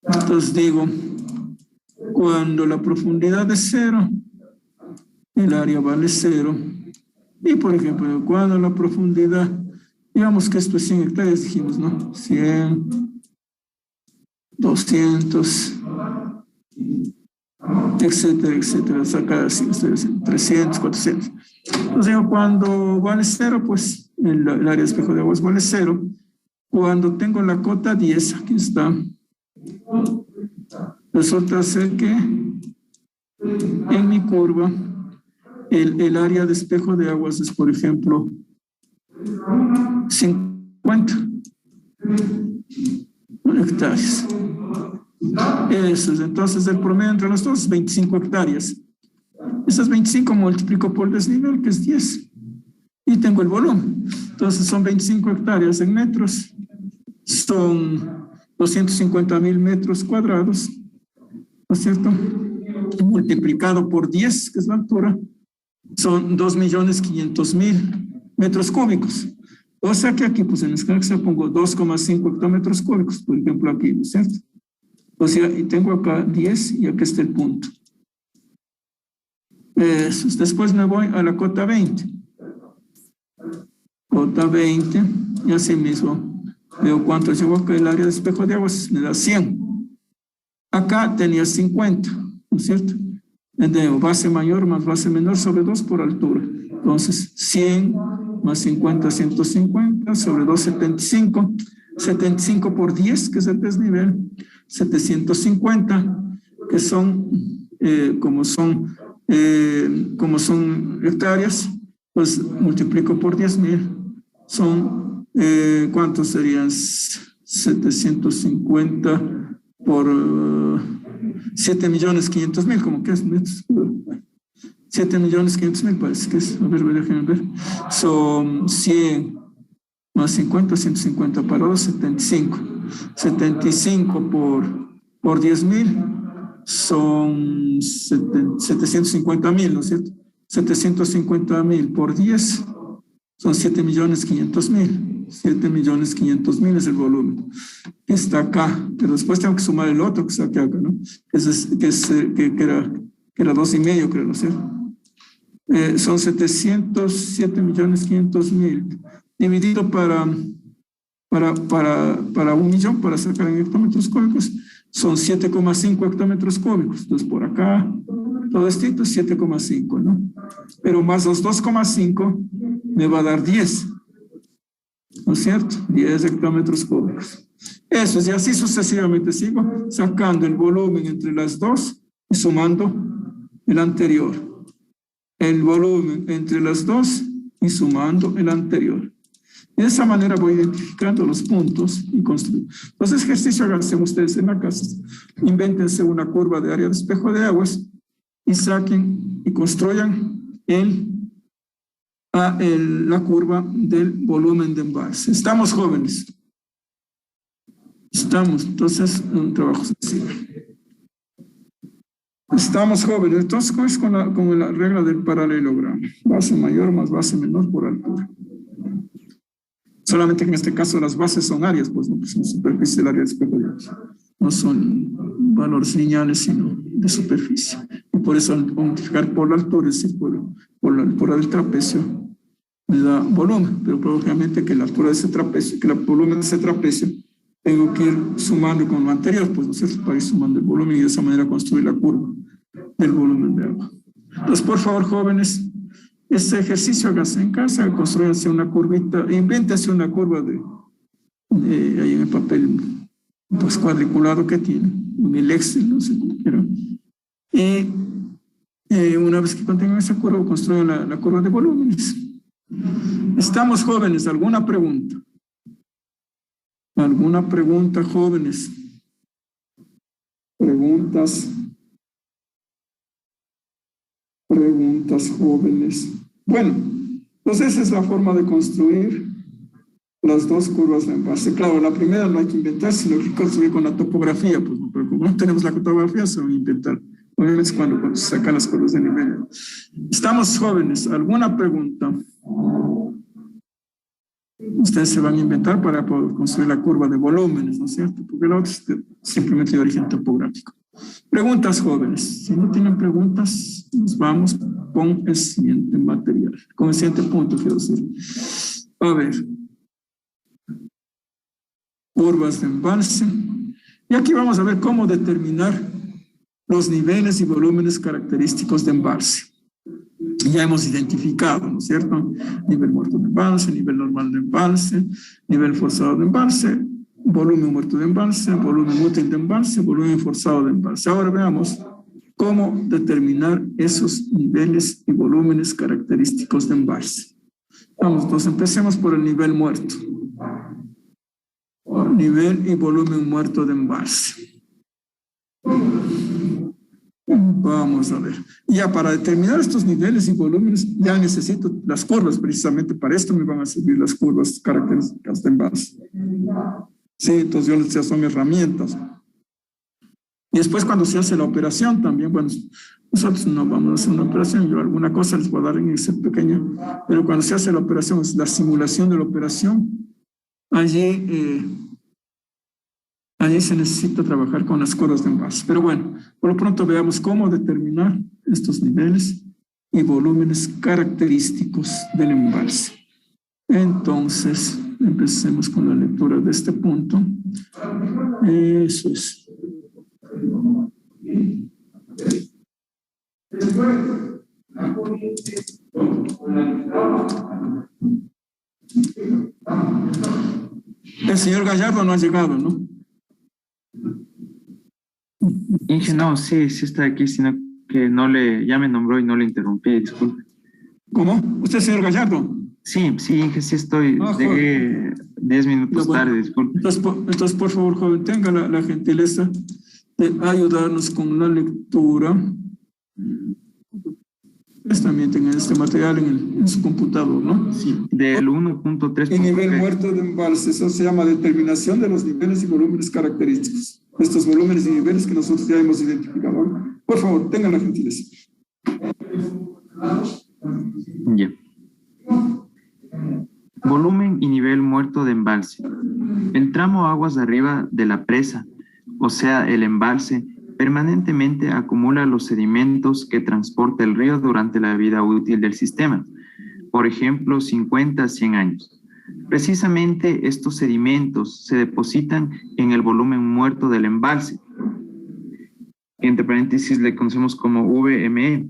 Entonces digo, cuando la profundidad es 0, el área vale 0. Y por ejemplo, cuando la profundidad, digamos que esto es 100 hectáreas, dijimos, ¿no? 100, 200, etcétera, etcétera, sacar así, 300, 400. Entonces, cuando vale 0, pues el área de espejo de aguas vale 0. Cuando tengo la cota 10, aquí está, resulta ser que en mi curva el área de espejo de aguas es, por ejemplo, 50 hectáreas. Eso es, entonces el promedio entre los dos es 25 hectáreas. Esas 25 multiplico por el desnivel, que es 10, y tengo el volumen. Entonces son 25 hectáreas en metros, son 250,000 metros cuadrados, ¿no es cierto? Multiplicado por 10, que es la altura, son 2.500.000 metros cúbicos. O sea que aquí, pues en escala pongo 2,5 hectómetros cúbicos, por ejemplo aquí, ¿no es cierto? O sea, y tengo acá 10 y aquí está el punto. Después me voy a la cota 20. Cota 20, y así mismo veo cuánto llevo acá el área de espejo de aguas, me da 100. Acá tenía 50, ¿no es cierto? De base mayor más base menor sobre 2 por altura. Entonces, 100 más 50, 150, sobre 2, 75. 75 por 10, que es el desnivel. 750, que son, como son hectáreas, pues multiplico por 10,000. Son, ¿cuántos serían? 750 por 7.500.000, como que es, 7.500.000 parece que es, a ver, déjenme ver, son 100 más 50, 150 para 2, 75, 75 por 10,000 son 750,000, ¿no es cierto? 750,000 por 10 son 7.500.000. 7.500.000 es el volumen que está acá, pero después tengo que sumar el otro que está acá, ¿no? Que era 2,5, creo, ¿no es cierto? Son 707.500.000 dividido para 1.000.000, para sacar en hectómetros cúbicos, son 7,5 hectómetros cúbicos. Entonces, por acá, todo esto es 7,5, ¿no? Pero más los 2,5 me va a dar 10, ¿no es cierto? 10 hectómetros cúbicos. Eso es, y así sucesivamente sigo sacando el volumen entre las dos y sumando el anterior. El volumen entre las dos y sumando el anterior. De esa manera voy identificando los puntos y construyendo. Entonces, ejercicio háganse ustedes en la casa. Invéntense una curva de área de espejo de aguas y saquen y construyan la curva del volumen de embalse. Estamos jóvenes. Estamos, entonces, un trabajo sencillo. Estamos jóvenes, entonces, ¿cómo es con la regla del paralelogramo? Base mayor más base menor por altura. Solamente que en este caso las bases son áreas, pues no son superficie del área de espejo de aguas. No son valores lineales, sino de superficie. Y por eso, al multiplicar por la altura, es decir, por la altura del trapecio, me da volumen. Pero obviamente que la altura de ese trapecio, que el volumen de ese trapecio, tengo que ir sumando con lo anterior, pues no sé, para ir sumando el volumen y de esa manera construir la curva del volumen de agua. Entonces, por favor, jóvenes, este ejercicio hágase en casa, construyanse una curvita, invéntense una curva ahí en el papel pues cuadriculado que tiene, en el Excel, no sé cómo quieran. Y una vez que contengan esa curva, construyan la curva de volúmenes. Estamos jóvenes, ¿alguna pregunta? ¿Alguna pregunta, jóvenes? Preguntas, jóvenes. Bueno, entonces esa es la forma de construir las dos curvas de envase. Claro, la primera no hay que inventar, sino que construir con la topografía, pues, pero como no tenemos la topografía, se va a inventar Obviamente es cuando se sacan las curvas de nivel. Estamos jóvenes. ¿Alguna pregunta? Ustedes se van a inventar para poder construir la curva de volúmenes, ¿no es cierto? Porque la otra es simplemente de origen topográfico. Preguntas, jóvenes. Si no tienen preguntas, nos vamos con el siguiente material, con el siguiente punto, quiero decir. A ver. Curvas de embalse. Y aquí vamos a ver cómo determinar los niveles y volúmenes característicos de embalse. Ya hemos identificado, ¿no es cierto? Nivel muerto de embalse, nivel normal de embalse, nivel forzado de embalse, volumen muerto de embalse, volumen útil de embalse, volumen forzado de embalse. Ahora veamos cómo determinar esos niveles y volúmenes característicos de embalse. Vamos, entonces empecemos por el nivel muerto. Nivel y volumen muerto de embalse. Vamos a ver. Ya para determinar estos niveles y volúmenes, ya necesito las curvas. Precisamente para esto me van a servir las curvas características de embalse. Sí, entonces yo les decía, son herramientas. Y después cuando se hace la operación también, bueno, nosotros no vamos a hacer una operación, yo alguna cosa les voy a dar en ese pequeño, pero cuando se hace la operación, es la simulación de la operación, allí se necesita trabajar con las curvas de embalse. Pero bueno, por lo pronto veamos cómo determinar estos niveles y volúmenes característicos del embalse. Entonces, empecemos con la lectura de este punto. Eso es. El señor Gallardo no ha llegado, ¿no? Inge, no, sí está aquí, sino que ya me nombró y no le interrumpí, disculpe. ¿Cómo? ¿Usted, señor Gallardo? Sí, Inge, sí estoy. Llegué 10 minutos tarde, disculpe. Entonces, por favor, joven, tenga la gentileza de ayudarnos con la lectura. Ustedes también tengan este material en su computador, ¿no? Sí, del 1.3. El nivel muerto de embalse, eso se llama determinación de los niveles y volúmenes característicos. Estos volúmenes y niveles que nosotros ya hemos identificado. Por favor, tengan la gentileza. Ya. Volumen y nivel muerto de embalse. El tramo aguas arriba de la presa, o sea, el embalse, permanentemente acumula los sedimentos que transporta el río durante la vida útil del sistema, por ejemplo, 50 a 100 años. Precisamente estos sedimentos se depositan en el volumen muerto del embalse. Entre paréntesis le conocemos como VME.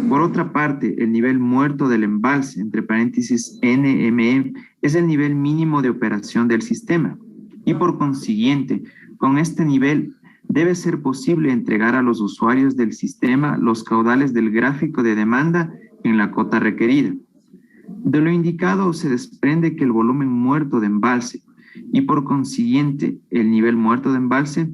Por otra parte, el nivel muerto del embalse, entre paréntesis NME, es el nivel mínimo de operación del sistema. Y por consiguiente, con este nivel debe ser posible entregar a los usuarios del sistema los caudales del gráfico de demanda en la cota requerida. De lo indicado se desprende que el volumen muerto de embalse y por consiguiente el nivel muerto de embalse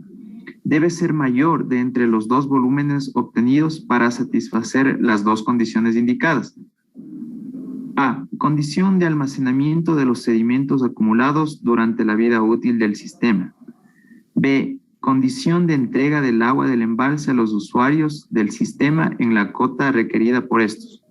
debe ser mayor de entre los dos volúmenes obtenidos para satisfacer las dos condiciones indicadas. A. Condición de almacenamiento de los sedimentos acumulados durante la vida útil del sistema. B. Condición de entrega del agua del embalse a los usuarios del sistema en la cota requerida por estos.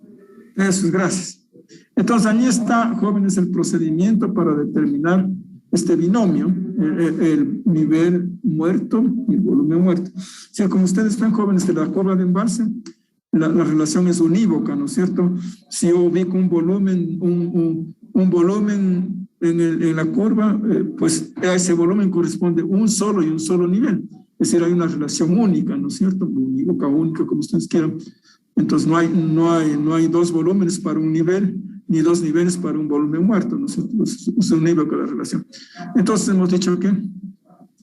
Eso es, gracias. Entonces, allí está, jóvenes, el procedimiento para determinar este binomio, el nivel muerto y el volumen muerto. O sea, como ustedes ven, jóvenes, de la curva de embalse, la relación es unívoca, ¿no es cierto? Si yo ubico un volumen, un volumen en la curva, pues a ese volumen corresponde un solo nivel. Es decir, hay una relación única, ¿no es cierto? Unívoca, única, como ustedes quieran. Entonces, no hay dos volúmenes para un nivel, ni dos niveles para un volumen muerto, ¿no es cierto? Es unívoca la relación. Entonces, hemos dicho que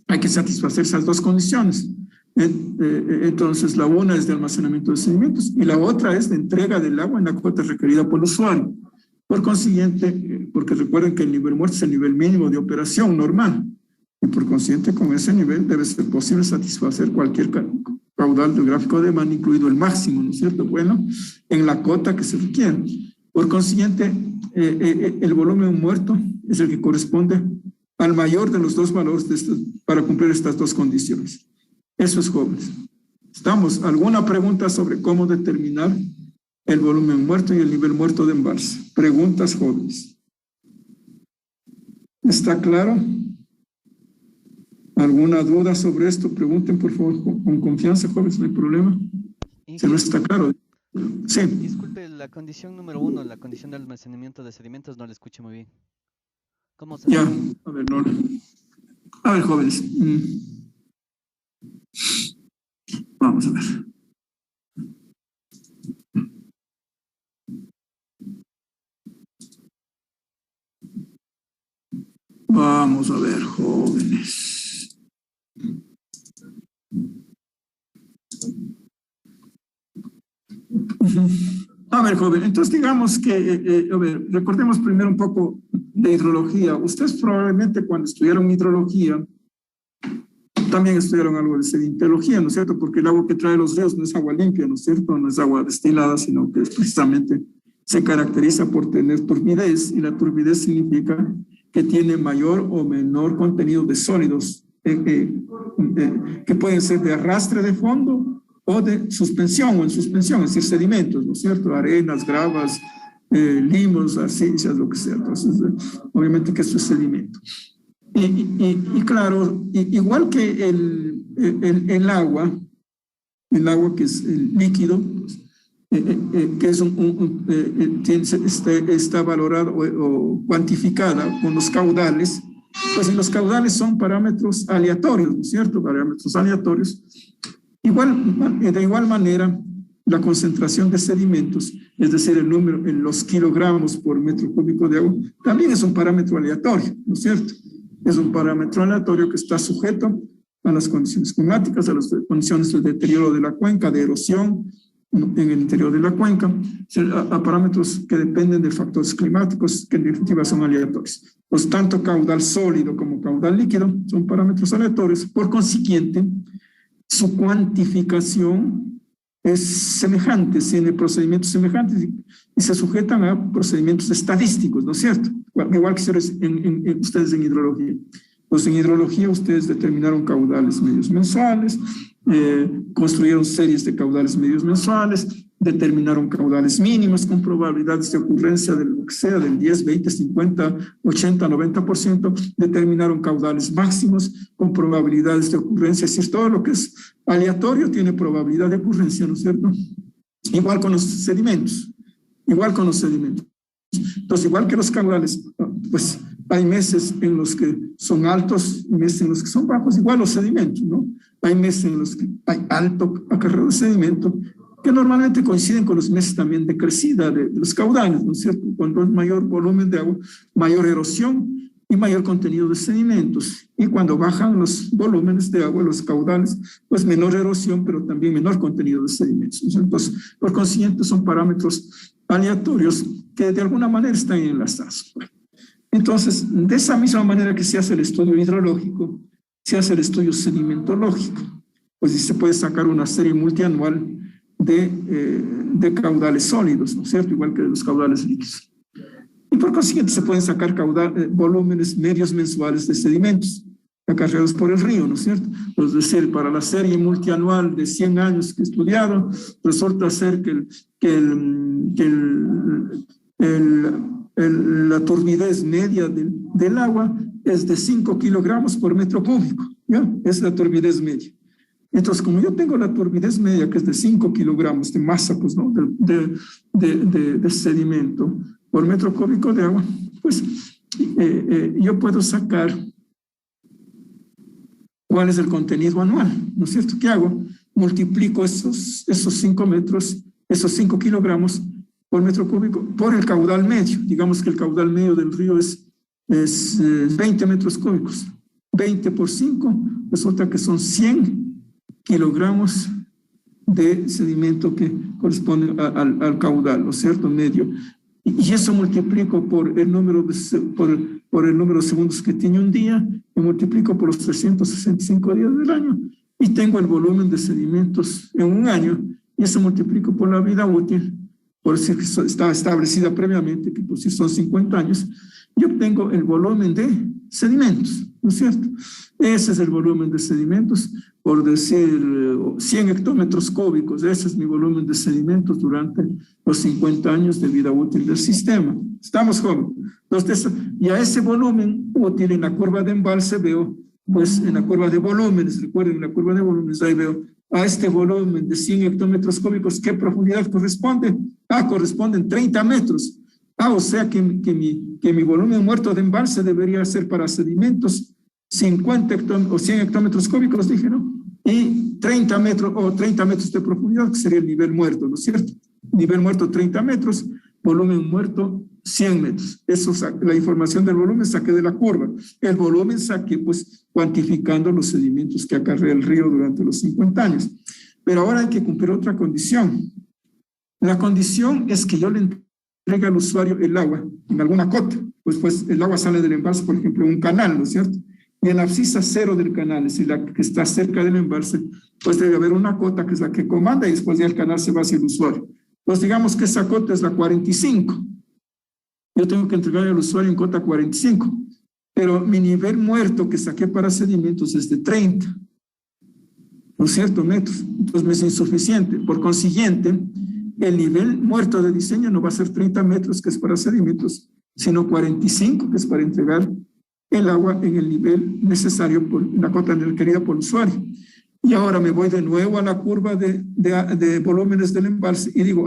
hay que satisfacer esas dos condiciones. Entonces, la una es de almacenamiento de sedimentos y la otra es de entrega del agua en la cuota requerida por el usuario. Por consiguiente, porque recuerden que el nivel muerto es el nivel mínimo de operación normal. Y por consiguiente, con ese nivel debe ser posible satisfacer cualquier caudal del gráfico de demanda, incluido el máximo, ¿no es cierto? Bueno, en la cota que se requiere. Por consiguiente, el volumen muerto es el que corresponde al mayor de los dos valores para cumplir estas dos condiciones. Eso es, jóvenes. ¿Estamos? ¿Alguna pregunta sobre cómo determinar el volumen muerto y el nivel muerto de embalse? Preguntas, jóvenes. ¿Está claro? ¿Alguna duda sobre esto? Pregunten, por favor, con confianza, jóvenes, no hay problema. ¿Se no está claro? Sí. Disculpe, la condición número 1, la condición de almacenamiento de sedimentos, no la escuché muy bien. ¿Cómo se Ya, a ver, no. A ver, jóvenes. Vamos a ver. Vamos a ver, jóvenes. A ver, joven, entonces digamos que, a ver, recordemos primero un poco de hidrología. Ustedes probablemente cuando estudiaron hidrología, también estudiaron algo de sedimentología, ¿no es cierto? Porque el agua que trae los ríos no es agua limpia, ¿no es cierto? No es agua destilada, sino que precisamente se caracteriza por tener turbidez, y la turbidez significa que tiene mayor o menor contenido de sólidos, que pueden ser de arrastre de fondo o de suspensión o en suspensión, es decir, sedimentos, ¿no es cierto? Arenas, gravas, limos, arcillas, lo que sea. Entonces, obviamente que eso es sedimento. Y claro, igual que el agua que es el líquido, que es está valorado o cuantificada con los caudales, pues los caudales son parámetros aleatorios, ¿no es cierto? Parámetros aleatorios. De igual manera, la concentración de sedimentos, es decir, el número en los kilogramos por metro cúbico de agua, también es un parámetro aleatorio, ¿no es cierto? Es un parámetro aleatorio que está sujeto a las condiciones climáticas, a las condiciones de deterioro de la cuenca, de erosión en el interior de la cuenca, a parámetros que dependen de factores climáticos que en definitiva son aleatorios. Pues tanto caudal sólido como caudal líquido son parámetros aleatorios. Por consiguiente, su cuantificación es semejante, tiene procedimientos semejantes y se sujetan a procedimientos estadísticos, ¿no es cierto? Igual que ustedes en hidrología. Pues en hidrología ustedes determinaron caudales medios mensuales, construyeron series de caudales medios mensuales, determinaron caudales mínimos con probabilidades de ocurrencia de lo que sea, del 10, 20, 50, 80, 90%, determinaron caudales máximos con probabilidades de ocurrencia, es decir, todo lo que es aleatorio tiene probabilidad de ocurrencia, ¿no es cierto? Igual con los sedimentos, Entonces, igual que los caudales, pues hay meses en los que son altos y meses en los que son bajos, igual los sedimentos, ¿no? Hay meses en los que hay alto acarreo de sedimento, que normalmente coinciden con los meses también de crecida de los caudales, ¿no es cierto? Cuando hay mayor volumen de agua, mayor erosión y mayor contenido de sedimentos. Y cuando bajan los volúmenes de agua, los caudales, pues menor erosión, pero también menor contenido de sedimentos, ¿no? Entonces, por consiguiente, son parámetros aleatorios que de alguna manera están enlazados. Entonces, de esa misma manera que se hace el estudio hidrológico, se hace el estudio sedimentológico. Pues se puede sacar una serie multianual de caudales sólidos, ¿no es cierto? Igual que de los caudales líquidos. Y por consiguiente se pueden sacar volúmenes medios mensuales de sedimentos acarreados por el río, ¿no es cierto? Es decir, para la serie multianual de 100 años que he estudiado, resulta ser que la turbidez media del agua es de 5 kilogramos por metro cúbico, ¿ya? Es la turbidez media. Entonces, como yo tengo la turbidez media, que es de 5 kilogramos de masa, pues, ¿no? de sedimento por metro cúbico de agua, pues yo puedo sacar cuál es el contenido anual, ¿no es cierto? ¿Qué hago? Multiplico esos 5 kilogramos por metro cúbico por el caudal medio. Digamos que el caudal medio del río es 20 metros cúbicos. 20 por 5, resulta que son 100 kilogramos de sedimento que corresponde al caudal, ¿no es cierto? Medio. Y eso multiplico por el número de segundos que tiene un día, y multiplico por los 365 días del año, y tengo el volumen de sedimentos en un año, y eso multiplico por la vida útil, por decir que estaba establecida previamente, que por si son 50 años, y obtengo el volumen de sedimentos, ¿no es cierto? Ese es el volumen de sedimentos, por decir 100 hectómetros cúbicos, ese es mi volumen de sedimentos durante los 50 años de vida útil del sistema. Estamos jóvenes. Entonces, y a ese volumen útil en la curva de embalse veo, pues en la curva de volúmenes, recuerden, en la curva de volúmenes, ahí veo a este volumen de 100 hectómetros cúbicos, ¿qué profundidad corresponde? corresponden 30 metros. O sea que mi volumen muerto de embalse debería ser para sedimentos 50 o 100 hectómetros cúbicos, dije, ¿no? Y 30 metros de profundidad, que sería el nivel muerto, ¿no es cierto? Nivel muerto 30 metros, volumen muerto 100 metros. Eso, la información del volumen saqué de la curva. El volumen saqué, pues, cuantificando los sedimentos que acarrea el río durante los 50 años. Pero ahora hay que cumplir otra condición. La condición es que yo le entregue al usuario el agua en alguna cota. Pues el agua sale del embalse, por ejemplo, en un canal, ¿no es cierto? Y en la abscisa cero del canal, es decir, la que está cerca del embalse, pues debe haber una cota que es la que comanda y después ya el canal se va hacia el usuario. Pues digamos que esa cota es la 45. Yo tengo que entregar al usuario en cota 45, pero mi nivel muerto que saqué para sedimentos es de 30, ¿no es cierto? Metros. Entonces me es insuficiente. Por consiguiente, el nivel muerto de diseño no va a ser 30 metros, que es para sedimentos, sino 45, que es para entregar el agua en el nivel necesario por la cota requerida por el usuario. Y ahora me voy de nuevo a la curva de volúmenes del embalse y digo,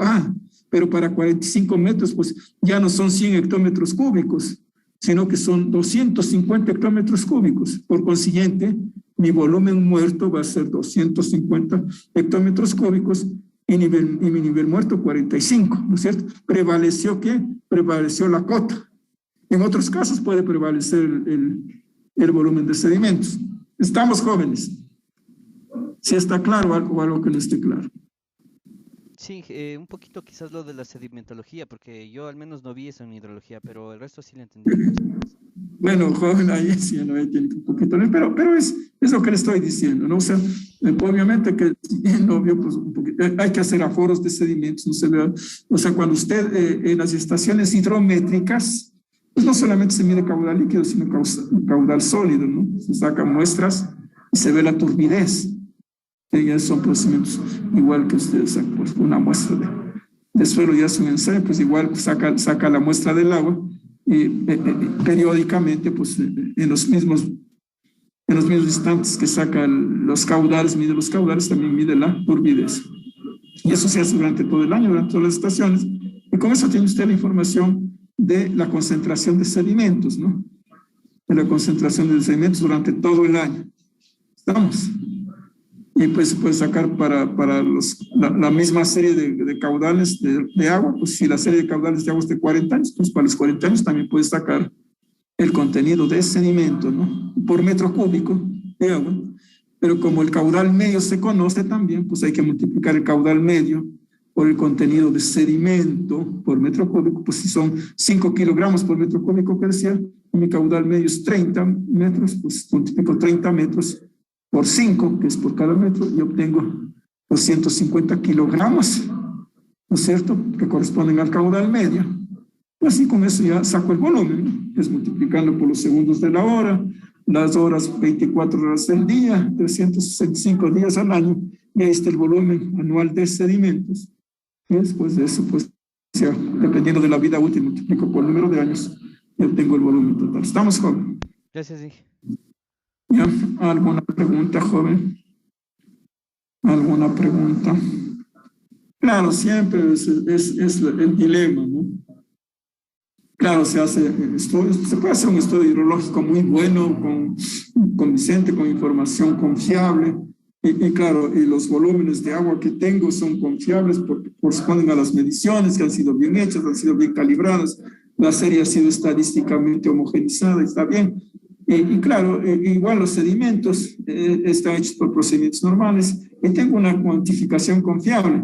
pero para 45 metros, pues ya no son 100 hectómetros cúbicos, sino que son 250 hectómetros cúbicos. Por consiguiente, mi volumen muerto va a ser 250 hectómetros cúbicos y mi nivel muerto 45, ¿no es cierto? ¿Prevaleció qué? Prevaleció la cota. En otros casos puede prevalecer el volumen de sedimentos. Estamos jóvenes. Si está claro o algo que no esté claro. Sí, un poquito quizás lo de la sedimentología, porque yo al menos no vi eso en hidrología, pero el resto sí lo entendí. Bueno, joven, ahí sí, no, ahí tiene un poquito, pero es lo que le estoy diciendo, ¿no? O sea, obviamente que no vio, pues un poquito, hay que hacer aforos de sedimentos, no se vea. O sea, cuando usted en las estaciones hidrométricas, pues no solamente se mide caudal líquido, sino caudal sólido, ¿no? Se sacan muestras y se ve la turbidez. Ya son procedimientos igual que usted saca pues, una muestra de suelo y hace un ensayo, pues igual saca la muestra del agua y periódicamente, pues en los mismos instantes que saca los caudales, mide los caudales, también mide la turbidez. Y eso se hace durante todo el año, durante todas las estaciones. Y con eso tiene usted la información de la concentración de sedimentos, ¿no? De la concentración de sedimentos durante todo el año. ¿Estamos? Y pues se puede sacar para la misma serie de caudales de agua, pues si la serie de caudales de agua es de 40 años, pues para los 40 años también puede sacar el contenido de sedimento, ¿no? Por metro cúbico de agua. Pero como el caudal medio se conoce también, pues hay que multiplicar el caudal medio por el contenido de sedimento por metro cúbico, pues si son 5 kilogramos por metro cúbico que decía, mi caudal medio es 30 metros, pues multiplico 30 metros por 5, que es por cada metro, y obtengo 250 kilogramos, ¿no es cierto?, que corresponden al caudal medio. Pues así con eso ya saco el volumen, ¿no? Que es multiplicando por los segundos de la hora, las horas, 24 horas del día, 365 días al año, y ahí está el volumen anual de sedimentos. Y después de eso, pues, ya, dependiendo de la vida útil, multiplico por el número de años y obtengo el volumen total. ¿Estamos, joven? Gracias, sí. ¿Ya? ¿Alguna pregunta, joven? ¿Alguna pregunta? Claro, siempre es el dilema, ¿no? Claro, se puede hacer un estudio hidrológico muy bueno, convincente, con información confiable, y claro, y los volúmenes de agua que tengo son confiables porque corresponden a las mediciones que han sido bien hechas, han sido bien calibradas, la serie ha sido estadísticamente homogenizada, está bien. Y claro, igual los sedimentos están hechos por procedimientos normales y tengo una cuantificación confiable.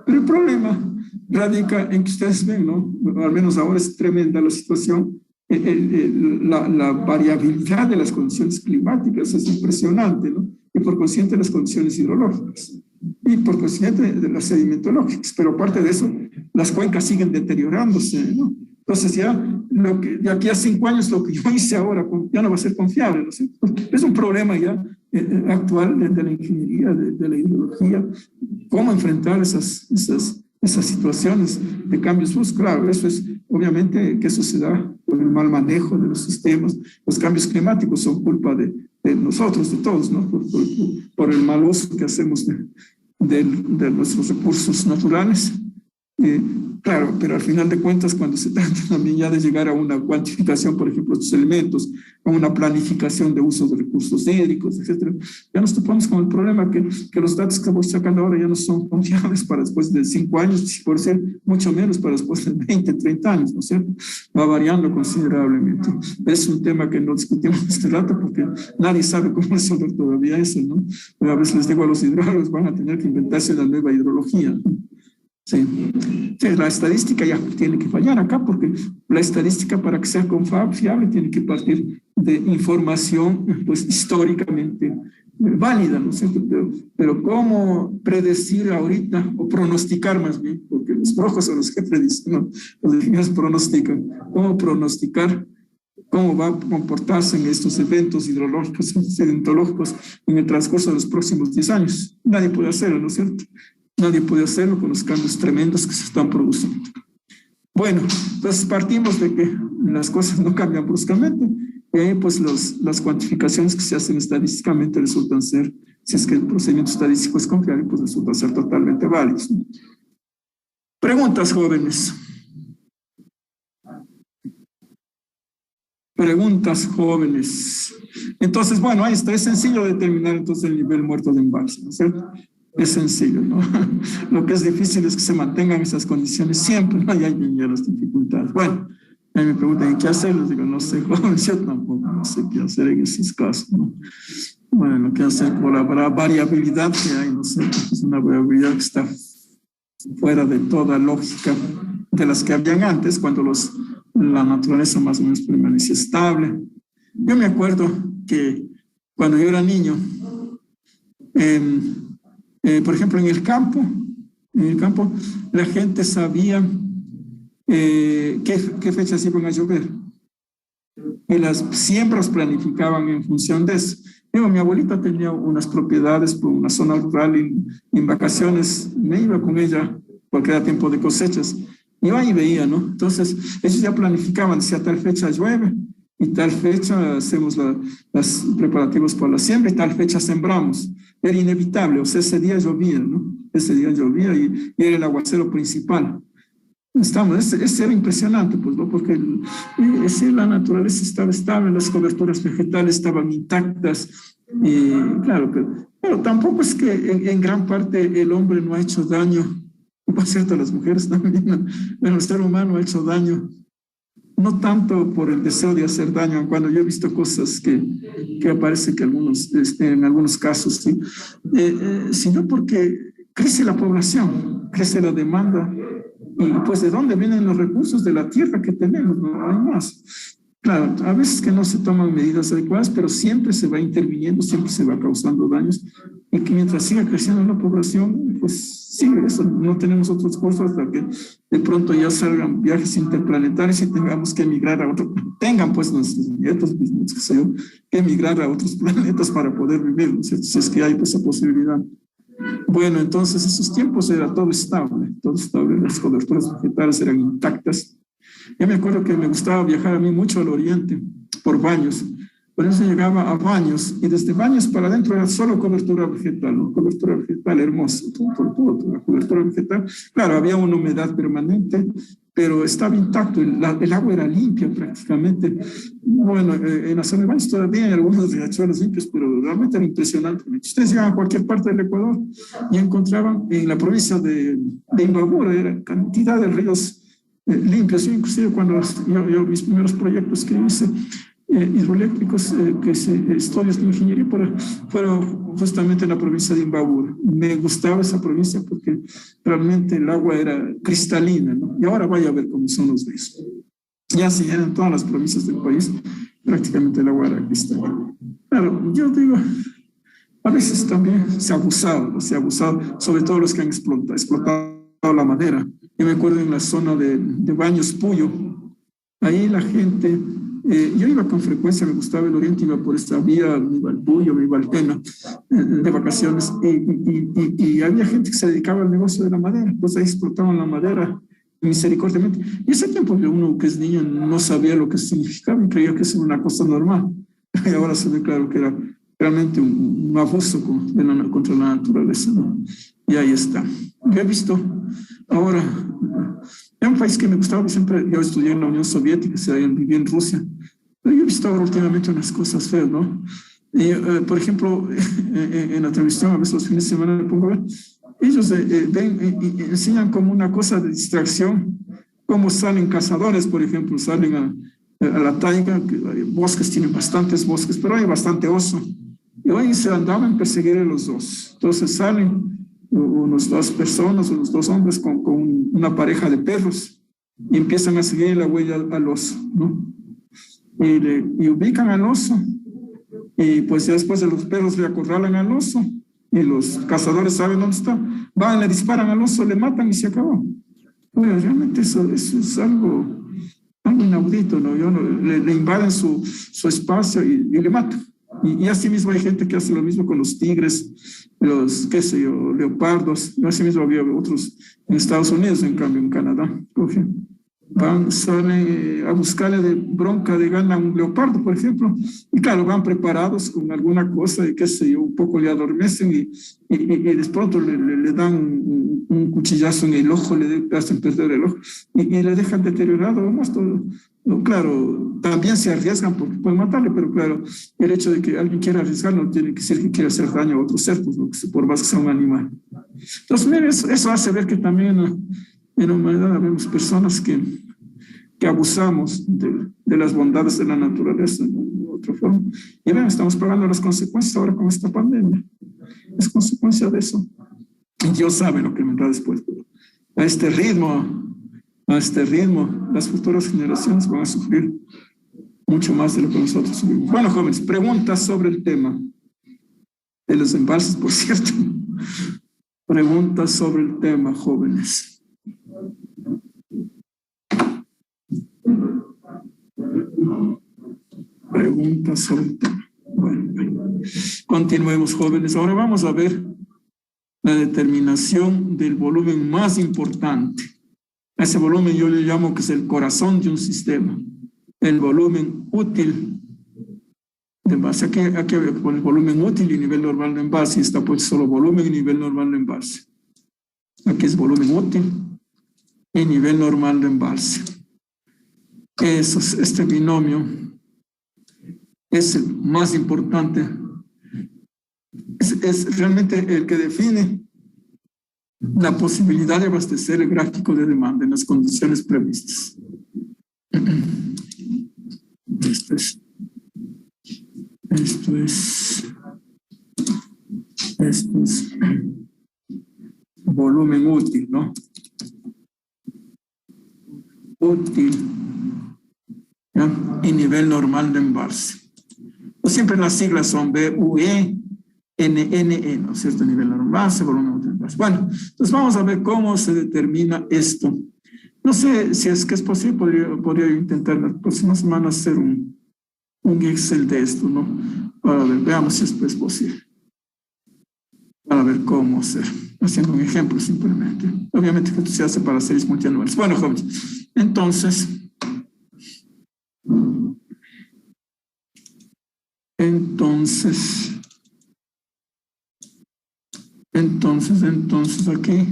Pero el problema radica en que ustedes ven, ¿no? Al menos ahora es tremenda la situación, la variabilidad de las condiciones climáticas es impresionante, ¿no? Y por consiguiente las condiciones hidrológicas y por consiguiente de las sedimentológicas. Pero aparte de eso, las cuencas siguen deteriorándose, ¿no? Entonces ya lo que de aquí a 5 años lo que yo hice ahora ya no va a ser confiable, ¿no es cierto? Es un problema ya actual de la ingeniería, de la ideología, cómo enfrentar esas situaciones de cambios bruscos. Claro, eso es obviamente que eso se da por el mal manejo de los sistemas. Los cambios climáticos son culpa de nosotros, de todos, ¿no? Por el mal uso que hacemos de nuestros recursos naturales. Claro, pero al final de cuentas, cuando se trata también ya de llegar a una cuantificación, por ejemplo, de estos elementos, a una planificación de uso de recursos hídricos, etcétera, ya nos topamos con el problema que los datos que voy sacando ahora ya no son confiables para después de 5 años, por ser mucho menos para después de 20, 30 años, ¿no es cierto? Va variando considerablemente. Es un tema que no discutimos este rato porque nadie sabe cómo resolver todavía eso, ¿no? Pero a veces les digo a los hidrólogos, van a tener que inventarse la nueva hidrología, ¿no? Sí. Sí, la estadística ya tiene que fallar acá porque la estadística para que sea confiable tiene que partir de información pues históricamente válida, ¿no es cierto? Pero ¿cómo predecir ahorita o pronosticar más bien? Porque los brujos son los que predicen, ¿no? Los ingenieros pronostican. ¿Cómo pronosticar cómo va a comportarse en estos eventos hidrológicos, sedentológicos en el transcurso de los próximos 10 años? Nadie puede hacerlo, ¿no es cierto? Nadie puede hacerlo con los cambios tremendos que se están produciendo. Bueno, entonces partimos de que las cosas no cambian bruscamente y ahí pues las cuantificaciones que se hacen estadísticamente resultan ser, si es que el procedimiento estadístico es confiable, pues resultan ser totalmente válidos, ¿no? Preguntas, jóvenes. Preguntas, jóvenes. Entonces, bueno, ahí está. Es sencillo determinar entonces el nivel muerto de embalse, ¿no es cierto? Es sencillo, ¿no? Lo que es difícil es que se mantengan esas condiciones siempre, ¿no? Y ahí vienen ya las dificultades. Bueno, ahí me preguntan qué hacer, les digo, no sé, jóvenes, yo tampoco no sé qué hacer en esos casos, ¿no? Bueno, qué hacer por la variabilidad que hay, no sé, es una variabilidad que está fuera de toda lógica de las que habían antes, cuando la naturaleza más o menos permanecía estable. Yo me acuerdo que cuando yo era niño, por ejemplo, en el campo, la gente sabía qué fechas iban a llover. Y las siembras planificaban en función de eso. Mi abuelita tenía unas propiedades por una zona rural y en vacaciones me iba con ella porque era tiempo de cosechas. Iba y veía, ¿no? Entonces, ellos ya planificaban, decía tal fecha llueve y tal fecha hacemos los preparativos para la siembra y tal fecha sembramos. Era inevitable, o sea, ese día llovía, ¿no? Ese día llovía y era el aguacero principal. Ese era impresionante, pues, ¿no? Porque la naturaleza estaba estable, las coberturas vegetales estaban intactas, y claro, pero tampoco es que en gran parte el hombre no ha hecho daño, por cierto, las mujeres también, ¿no? Bueno, el ser humano ha hecho daño, no tanto por el deseo de hacer daño, cuando yo he visto cosas que aparece que en algunos casos, sí, sino porque crece la población, crece la demanda, y pues de dónde vienen los recursos de la tierra que tenemos, no hay más. Claro, a veces que no se toman medidas adecuadas, pero siempre se va interviniendo, siempre se va causando daños, y que mientras siga creciendo la población, pues sigue eso, no tenemos otros costos hasta que de pronto ya salgan viajes interplanetarios y tengamos que emigrar a tengan pues nuestros nietos, bisnietos, qué sé yo, que emigrar a otros planetas para poder vivir, ¿no? Si es que hay pues, esa posibilidad. Bueno, entonces esos tiempos era todo estable, las coberturas vegetales eran intactas. Yo me acuerdo que me gustaba viajar a mí mucho al oriente por Baños, por eso llegaba a Baños y desde Baños para adentro era solo cobertura vegetal, ¿no? Cobertura vegetal hermosa, todo, la cobertura vegetal. Claro, había una humedad permanente, pero estaba intacto, el agua era limpia prácticamente. Bueno, en la zona de Baños todavía hay algunos riachuelos limpios, pero realmente era impresionante. Ustedes llegan a cualquier parte del Ecuador y encontraban en la provincia de Imbabura, era cantidad de ríos limpios. Yo, inclusive cuando yo mis primeros proyectos que hice hidroeléctricos, estudios de ingeniería, fueron justamente en la provincia de Imbabura. Me gustaba esa provincia porque realmente el agua era cristalina, ¿no? Y ahora vaya a ver cómo son los ríos. Ya si eran todas las provincias del país, prácticamente el agua era cristalina. Claro, yo digo, a veces también se ha abusado, sobre todo los que han explotado la madera. Yo me acuerdo en la zona de Baños Puyo, ahí la gente, yo iba con frecuencia, me gustaba el Oriente, iba por esta vía, me iba al Puyo, me iba al Tena, de vacaciones, y había gente que se dedicaba al negocio de la madera, pues ahí explotaban la madera misericordiamente. Y ese tiempo uno que es niño no sabía lo que significaba y creía que eso era una cosa normal. Y ahora se ve claro que era realmente un abuso contra la naturaleza, ¿no? Y ahí está. Yo he visto ahora, en un país que me gustaba, siempre yo estudié en la Unión Soviética, viví en Rusia, pero yo he visto ahora últimamente unas cosas feas, ¿no? Y, por ejemplo, en la televisión, a veces los fines de semana me pongo a ver, ellos ven y enseñan como una cosa de distracción, cómo salen cazadores, por ejemplo, salen a la taiga, bosques, tienen bastantes bosques, pero hay bastante oso. Y hoy se andaban a perseguir a los dos. Entonces salen unas dos personas, unos dos hombres con una pareja de perros y empiezan a seguir la huella al oso, ¿no? Y ubican al oso. Y pues ya después de los perros le acorralan al oso y los cazadores saben dónde está. Van, le disparan al oso, le matan y se acabó. Bueno, realmente eso es algo inaudito, ¿no? Le invaden su espacio y le matan. Y así mismo hay gente que hace lo mismo con los tigres, los, qué sé yo, leopardos. Así mismo había otros en Estados Unidos, en cambio en Canadá. Salen a buscarle de bronca de gana a un leopardo, por ejemplo. Y claro, van preparados con alguna cosa y qué sé yo, un poco le adormecen y de pronto le dan un cuchillazo en el ojo, le hacen perder el ojo y le dejan deteriorado. Vamos, todo. Claro, también se arriesgan porque pueden matarle, pero claro, el hecho de que alguien quiera arriesgar no tiene que ser que quiera hacer daño a otro ser, pues, por más que sea un animal. Entonces, miren, eso hace ver que también en la humanidad vemos personas que abusamos de las bondades de la naturaleza, ¿no? De otra forma. Y ven, estamos pagando las consecuencias ahora con esta pandemia. Es consecuencia de eso. Y Dios sabe lo que vendrá después. Pero a este ritmo, las futuras generaciones van a sufrir mucho más de lo que nosotros sufrimos. Bueno, jóvenes, preguntas sobre el tema de los embalses, por cierto. Preguntas sobre el tema, jóvenes. Preguntas sobre el tema. Bueno, continuemos, jóvenes. Ahora vamos a ver la determinación del volumen más importante. A ese volumen yo le llamo que es el corazón de un sistema. El volumen útil de envase. Aquí había que poner volumen útil y nivel normal de envase. Y está pues solo volumen y nivel normal de envase. Aquí es volumen útil y nivel normal de embalse. Este binomio es el más importante. Es realmente el que define la posibilidad de abastecer el gráfico de demanda en las condiciones previstas. Esto es volumen útil, ¿no? Útil, ¿ya? Y nivel normal de embalse. Pues siempre las siglas son BUE, NNE, ¿no es cierto? Nivel normal, embalse, volumen útil de embalse. Bueno, entonces vamos a ver cómo se determina esto. No sé si es que es posible, podría intentar la próxima semana hacer un Excel de esto, ¿no? Para ver, veamos si esto es posible. Para ver cómo hacer. Haciendo un ejemplo simplemente. Obviamente que esto se hace para series multianuales. Bueno, jóvenes, entonces aquí,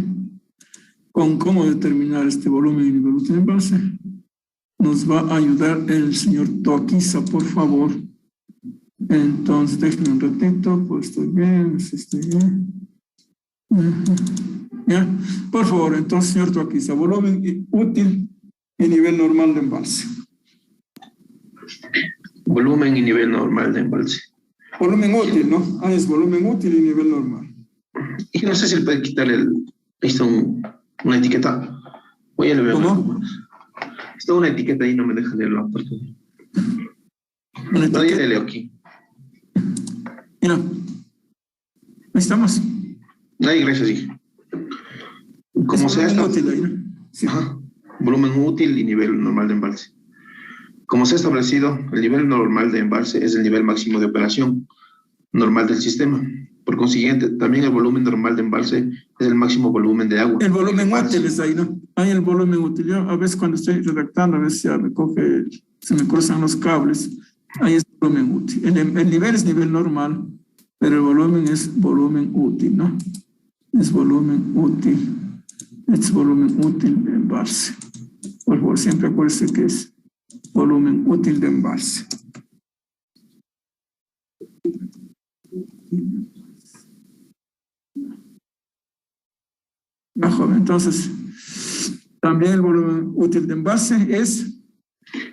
con cómo determinar este volumen y nivel útil de embalse, nos va a ayudar el señor Toquiza, por favor. Entonces, déjenme un ratito, pues estoy bien, ¿ya? Por favor, entonces, señor Toquiza, volumen útil y nivel normal de embalse. Volumen y nivel normal de embalse. Volumen útil, ¿no? Ah, es volumen útil y nivel normal. Y no sé si le puede quitar una etiqueta. Oye, le veo. ¿Cómo? Está una etiqueta ahí, no me deja leerlo. No, ya le leo aquí. Mira, ahí estamos. Ahí, gracias, sí. Como sea, volumen útil ahí, ¿no? Sí. Ajá. Volumen útil y nivel normal de embalse. Como se ha establecido, el nivel normal de embalse es el nivel máximo de operación normal del sistema. Por consiguiente, también el volumen normal de embalse es el máximo volumen de agua. El volumen útil es ahí, ¿no? Hay el volumen útil. Yo a veces cuando estoy redactando, a veces ya se me cruzan los cables. Ahí es el volumen útil. El nivel es nivel normal, pero el volumen es volumen útil, ¿no? Es volumen útil. Es volumen útil de embalse. Por favor, siempre acuérdense que es volumen útil de embalse. Joven, entonces, también el volumen útil de embalse es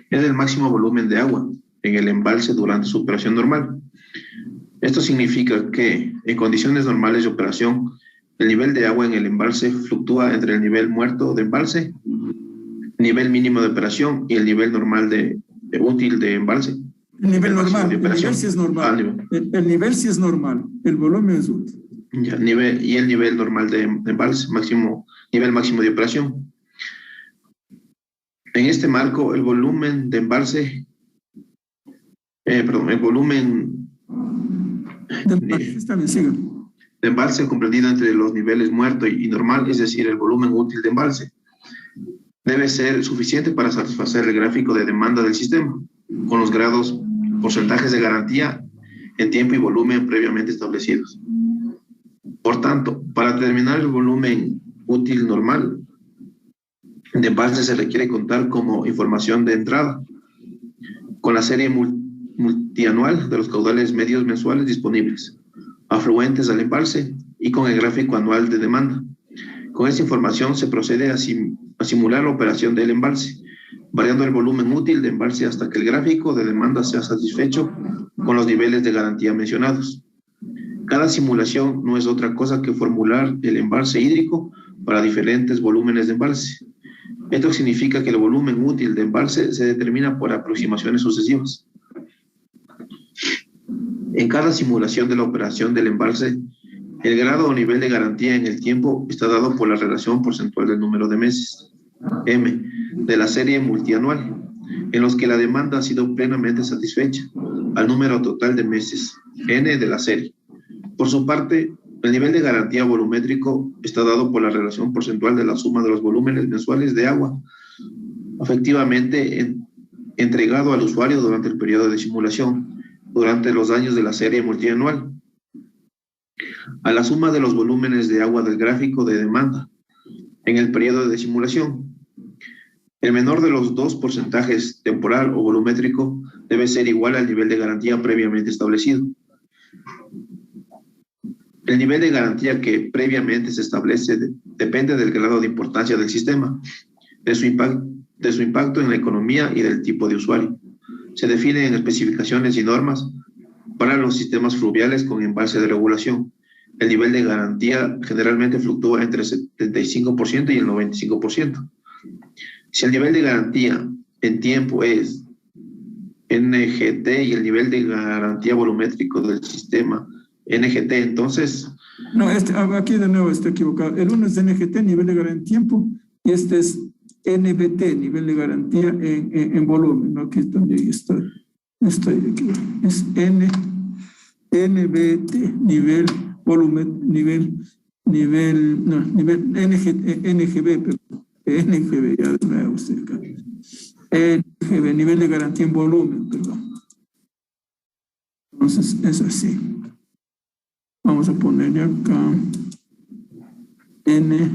el máximo volumen de agua en el embalse durante su operación normal. Esto significa que en condiciones normales de operación, el nivel de agua en el embalse fluctúa entre el nivel muerto de embalse, nivel mínimo de operación y el nivel normal de útil de embalse. El nivel normal, el nivel sí es normal. El nivel sí es normal, el volumen es útil. Ya, y el nivel normal de embalse, nivel máximo de operación. En este marco, el volumen de embalse, el volumen de embalse comprendido entre los niveles muerto y normal, es decir, el volumen útil de embalse, debe ser suficiente para satisfacer el gráfico de demanda del sistema, con los grados, porcentajes de garantía en tiempo y volumen previamente establecidos. Por tanto, para determinar el volumen útil normal de embalse se requiere contar como información de entrada con la serie multianual de los caudales medios mensuales disponibles, afluentes al embalse y con el gráfico anual de demanda. Con esta información se procede a simular la operación del embalse, variando el volumen útil de embalse hasta que el gráfico de demanda sea satisfecho con los niveles de garantía mencionados. Cada simulación no es otra cosa que formular el embalse hídrico para diferentes volúmenes de embalse. Esto significa que el volumen útil de embalse se determina por aproximaciones sucesivas. En cada simulación de la operación del embalse, el grado o nivel de garantía en el tiempo está dado por la relación porcentual del número de meses, M, de la serie multianual, en los que la demanda ha sido plenamente satisfecha, al número total de meses, N de la serie. Por su parte, el nivel de garantía volumétrico está dado por la relación porcentual de la suma de los volúmenes mensuales de agua efectivamente entregado al usuario durante el periodo de simulación, durante los años de la serie multianual, a la suma de los volúmenes de agua del gráfico de demanda en el periodo de simulación. El menor de los dos porcentajes, temporal o volumétrico, debe ser igual al nivel de garantía previamente establecido. El nivel de garantía que previamente se establece depende del grado de importancia del sistema, de su impacto en la economía y del tipo de usuario. Se define en especificaciones y normas para los sistemas fluviales con embalse de regulación. El nivel de garantía generalmente fluctúa entre el 75% y el 95%. Si el nivel de garantía en tiempo es NGT y el nivel de garantía volumétrico del sistema NGT, entonces... No, aquí de nuevo estoy equivocado. El uno es NGT, nivel de garantía en tiempo, y este es NBT, nivel de garantía en volumen, ¿no? Aquí también estoy equivocado. Es NBT, nivel volumen, nivel NGB, perdón. NGB, ya de nuevo usted acá. NGB, nivel de garantía en volumen, perdón. Entonces es así. Vamos a ponerle acá N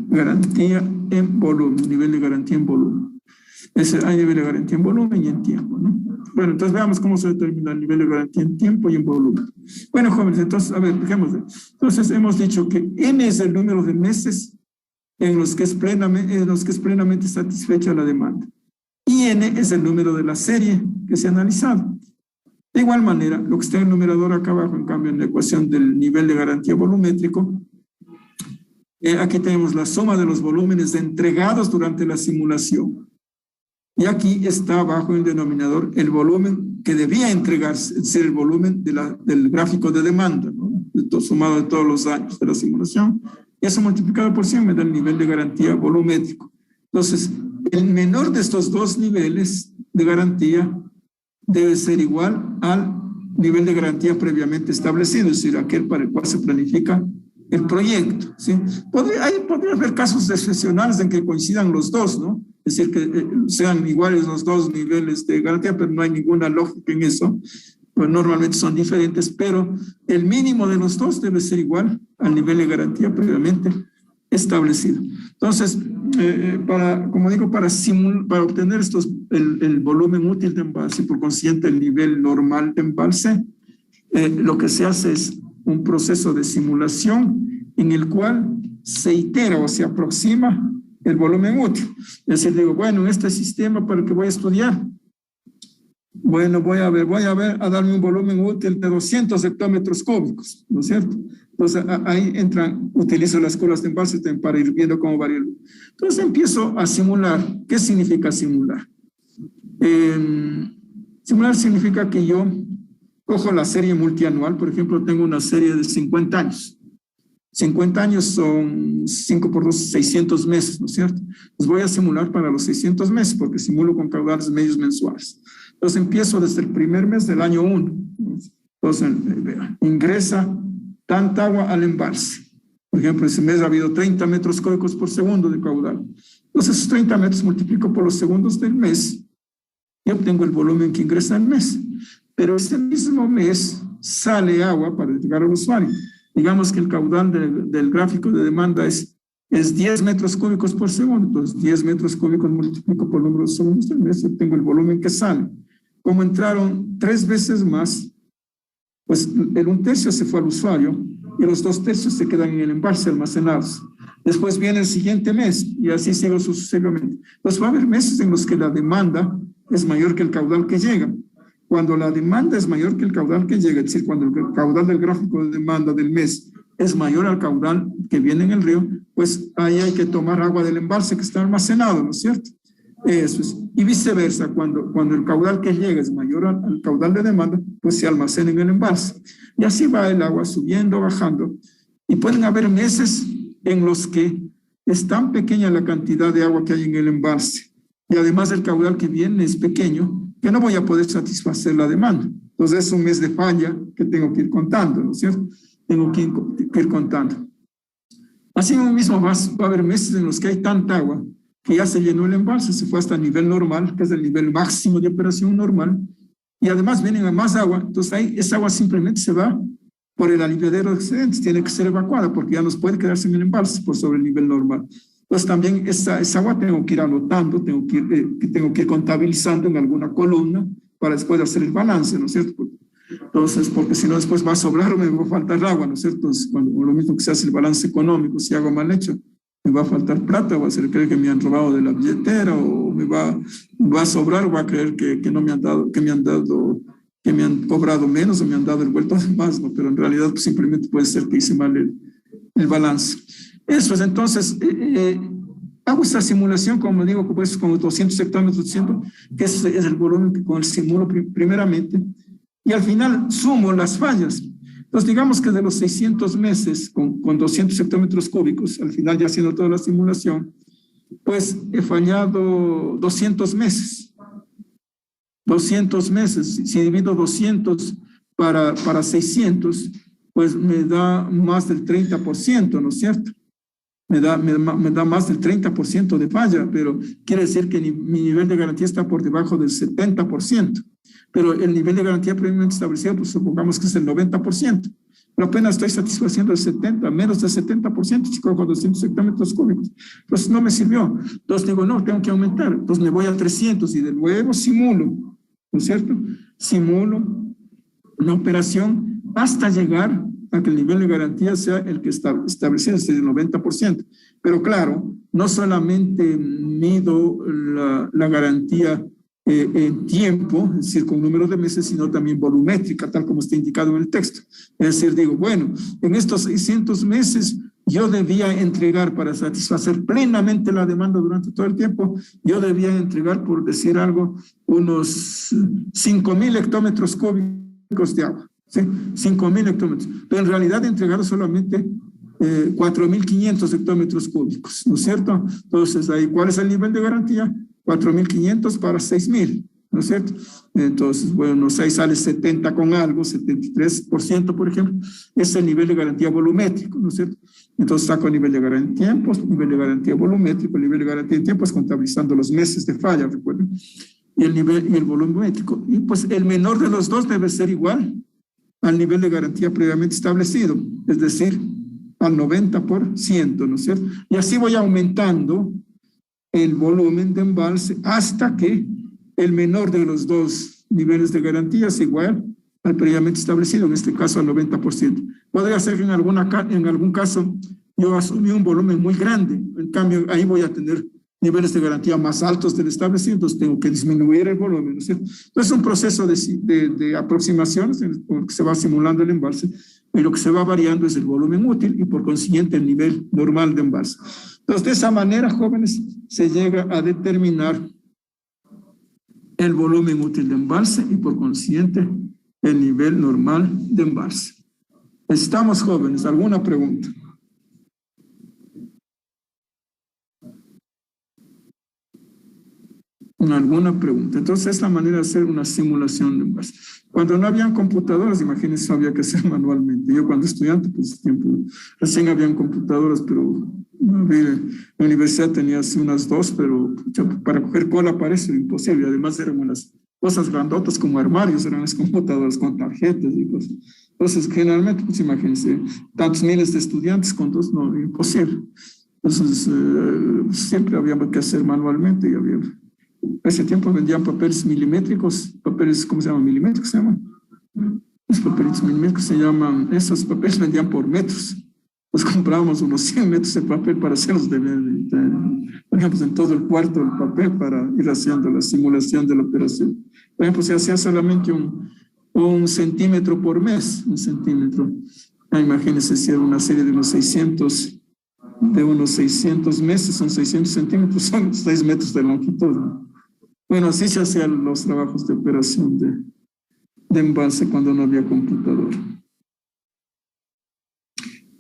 garantía en volumen, nivel de garantía en volumen. Hay nivel de garantía en volumen y en tiempo, ¿no? Bueno, entonces veamos cómo se determina el nivel de garantía en tiempo y en volumen. Bueno, jóvenes, entonces, a ver, dejémosle. Entonces hemos dicho que N es el número de meses en los que es plenamente satisfecha la demanda. Y N es el número de la serie que se ha analizado. De igual manera, lo que está en el numerador acá abajo, en cambio, en la ecuación del nivel de garantía volumétrico, aquí tenemos la suma de los volúmenes entregados durante la simulación. Y aquí está abajo en el denominador el volumen que debía entregarse, es decir, el volumen del gráfico de demanda, ¿no? Sumado de todos los años de la simulación. Y eso multiplicado por 100 me da el nivel de garantía volumétrico. Entonces, el menor de estos dos niveles de garantía debe ser igual al nivel de garantía previamente establecido, es decir, aquel para el cual se planifica el proyecto, ¿sí? Podría haber casos excepcionales en que coincidan los dos, ¿no? Es decir, que sean iguales los dos niveles de garantía, pero no hay ninguna lógica en eso, pues normalmente son diferentes, pero el mínimo de los dos debe ser igual al nivel de garantía previamente establecido. Entonces, como digo, para obtener el volumen útil de embalse, por consiguiente el nivel normal de embalse, lo que se hace es un proceso de simulación en el cual se itera o se aproxima el volumen útil. Es decir, digo, bueno, en este sistema para el que voy a estudiar, bueno, voy a darme un volumen útil de 200 hectómetros cúbicos, ¿no es cierto? Entonces, ahí utilizo las curvas de embalse para ir viendo cómo varía. Entonces, empiezo a simular. ¿Qué significa simular? Simular significa que yo cojo la serie multianual, por ejemplo, tengo una serie de 50 años. 50 años son 5 por 2, 600 meses, ¿no es cierto? Pues voy a simular para los 600 meses, porque simulo con caudales medios mensuales. Entonces empiezo desde el primer mes del año 1. Entonces ingresa tanta agua al embalse. Por ejemplo, ese mes ha habido 30 metros cúbicos por segundo de caudal. Entonces esos 30 metros multiplico por los segundos del mes y obtengo el volumen que ingresa al mes. Pero ese mismo mes sale agua para llegar al usuario. Digamos que el caudal del gráfico de demanda es 10 metros cúbicos por segundo. Entonces 10 metros cúbicos multiplico por el número de segundos del mes y obtengo el volumen que sale. Como entraron 3 veces más, pues el 1/3 se fue al usuario y los 2/3 se quedan en el embalse almacenados. Después viene el siguiente mes y así sigo sucesivamente. Entonces va a haber meses en los que la demanda es mayor que el caudal que llega. Cuando la demanda es mayor que el caudal que llega, es decir, cuando el caudal del gráfico de demanda del mes es mayor al caudal que viene en el río, pues ahí hay que tomar agua del embalse que está almacenado, ¿no es cierto? Eso es. Y viceversa, cuando el caudal que llega es mayor al caudal de demanda, pues se almacena en el embalse. Y así va el agua subiendo, bajando. Y pueden haber meses en los que es tan pequeña la cantidad de agua que hay en el embalse, y además el caudal que viene es pequeño, que no voy a poder satisfacer la demanda. Entonces es un mes de falla que tengo que ir contando, ¿no es cierto? Tengo que ir contando. Así mismo va a haber meses en los que hay tanta agua que ya se llenó el embalse, se fue hasta el nivel normal, que es el nivel máximo de operación normal, y además vienen a más agua, entonces ahí esa agua simplemente se va por el aliviadero de excedentes, tiene que ser evacuada porque ya no puede quedarse en el embalse por sobre el nivel normal. Entonces también esa agua tengo que ir anotando, tengo que ir contabilizando en alguna columna para después hacer el balance, ¿no es cierto? Entonces, porque si no después va a sobrar o me va a faltar agua, ¿no es cierto? Entonces, lo mismo que se hace el balance económico, si hago mal hecho, me va a faltar plata, va a ser creer que me han robado de la billetera, o me va a sobrar, o va a creer que no me han dado, que me han cobrado menos o me han dado el vuelto de más, ¿no? Pero en realidad pues, simplemente puede ser que hice mal el balance. Eso es, entonces, hago esta simulación, como digo, pues, con 200 hectómetros, que es el volumen que con el simulo primeramente, y al final sumo las fallas. Entonces, digamos que de los 600 meses con 200 hectómetros cúbicos, al final ya haciendo toda la simulación, pues he fallado 200 meses. 200 meses, si divido 200 para 600, pues me da más del 30%, ¿no es cierto? Me da más del 30% de falla, pero quiere decir que mi nivel de garantía está por debajo del 70%. Pero el nivel de garantía previamente establecido, pues supongamos que es el 90%. Pero apenas estoy satisfaciendo el 70%, menos del 70%, chico, con 200 hectómetros cúbicos. Pues no me sirvió. Entonces digo, no, tengo que aumentar. Entonces me voy a 300 y de nuevo simulo, ¿no es cierto? Simulo una operación hasta llegar a que el nivel de garantía sea el que está establecido, es el 90%. Pero claro, no solamente mido la garantía en tiempo, es decir, con número de meses, sino también volumétrica, tal como está indicado en el texto. Es decir, digo, bueno, en estos 600 meses yo debía entregar, para satisfacer plenamente la demanda durante todo el tiempo, yo debía entregar, por decir algo, unos 5.000 hectómetros cúbicos de agua. ¿Sí? 5.000 hectómetros, pero en realidad he entregado solamente 4.500 hectómetros cúbicos, ¿no es cierto? Entonces, ahí, ¿cuál es el nivel de garantía? 4.500 para 6.000, ¿no es cierto? Entonces, bueno, ahí sale 70 con algo, 73%, por ejemplo, es el nivel de garantía volumétrico, ¿no es cierto? Entonces, saco el nivel de garantía en tiempos, nivel de garantía volumétrico, el nivel de garantía en tiempos, contabilizando los meses de falla, recuerden, y el nivel y el volumétrico. Y pues el menor de los dos debe ser igual al nivel de garantía previamente establecido, es decir, al 90%, ¿no es cierto? Y así voy aumentando el volumen de embalse hasta que el menor de los dos niveles de garantía es igual al previamente establecido, en este caso al 90%. Podría ser que en algún caso yo asumí un volumen muy grande, en cambio ahí voy a tener niveles de garantía más altos del establecido, entonces tengo que disminuir el volumen, ¿no es cierto? Entonces es un proceso de aproximaciones en el que se va simulando el embalse y lo que se va variando es el volumen útil y por consiguiente el nivel normal de embalse. Entonces de esa manera, jóvenes, se llega a determinar el volumen útil de embalse y por consiguiente el nivel normal de embalse. ¿Estamos, jóvenes? ¿Alguna pregunta? ¿Alguna pregunta? Entonces, es la manera de hacer una simulación de embalse. Cuando no habían computadoras, imagínense, había que hacer manualmente. Yo cuando estudiante, pues recién habían computadoras, pero la universidad tenía así unas dos, pero para coger cola parece imposible. Además eran unas cosas grandotas como armarios, eran las computadoras con tarjetas y cosas. Entonces, generalmente, pues imagínense, tantos miles de estudiantes con dos, no, imposible. Entonces, siempre había que hacer manualmente y había... Ese tiempo vendían papeles milimétricos, papeles, ¿cómo se llaman? Milimétricos se llaman. Los papeles milimétricos se llaman, esos papeles vendían por metros. Pues comprábamos unos 100 metros de papel para hacerlos por ejemplo, en todo el cuarto del papel para ir haciendo la simulación de la operación. Por ejemplo, se hacía solamente un centímetro por mes, un centímetro. Imagínense si era una serie de unos 600 meses, son 600 centímetros, son 6 metros de longitud, ¿no? Bueno, así se hacían los trabajos de operación de embalse cuando no había computadora.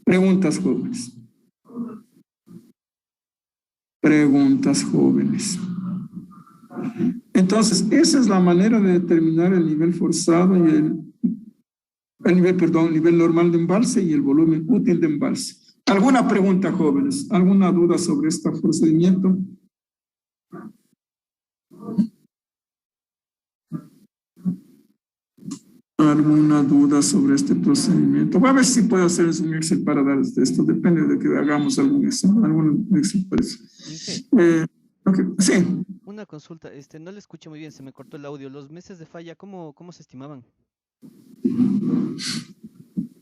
Preguntas, jóvenes. Preguntas, jóvenes. Entonces, esa es la manera de determinar el nivel forzado y el nivel normal de embalse y el volumen útil de embalse. ¿Alguna pregunta, jóvenes? ¿Alguna duda sobre este procedimiento? ¿Alguna duda sobre este procedimiento? Voy a ver si puedo hacer un Excel para dar esto. Depende de que hagamos algún Excel para eso. Okay. Sí. Una consulta, no le escuché muy bien, se me cortó el audio. Los meses de falla, ¿cómo se estimaban?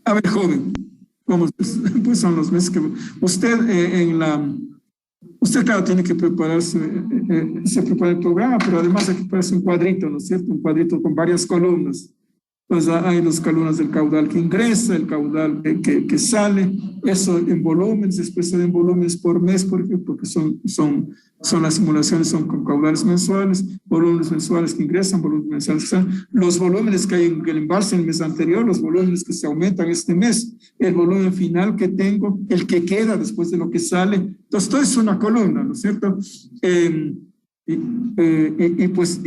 A ver, joven. ¿Cómo? Pues son los meses que usted usted claro tiene que prepararse, se prepara el programa, pero además hay que prepararse un cuadrito, ¿no es cierto? Un cuadrito con varias columnas. Pues hay las columnas del caudal que ingresa, el caudal que sale, eso en volúmenes, se expresa en volúmenes por mes, por ejemplo, porque son las simulaciones, son con caudales mensuales, volúmenes mensuales que ingresan, volúmenes mensuales que salen, los volúmenes que hay en el embalse en el mes anterior, los volúmenes que se aumentan este mes, el volumen final que tengo, el que queda después de lo que sale. Entonces, todo es una columna, ¿no es cierto? Y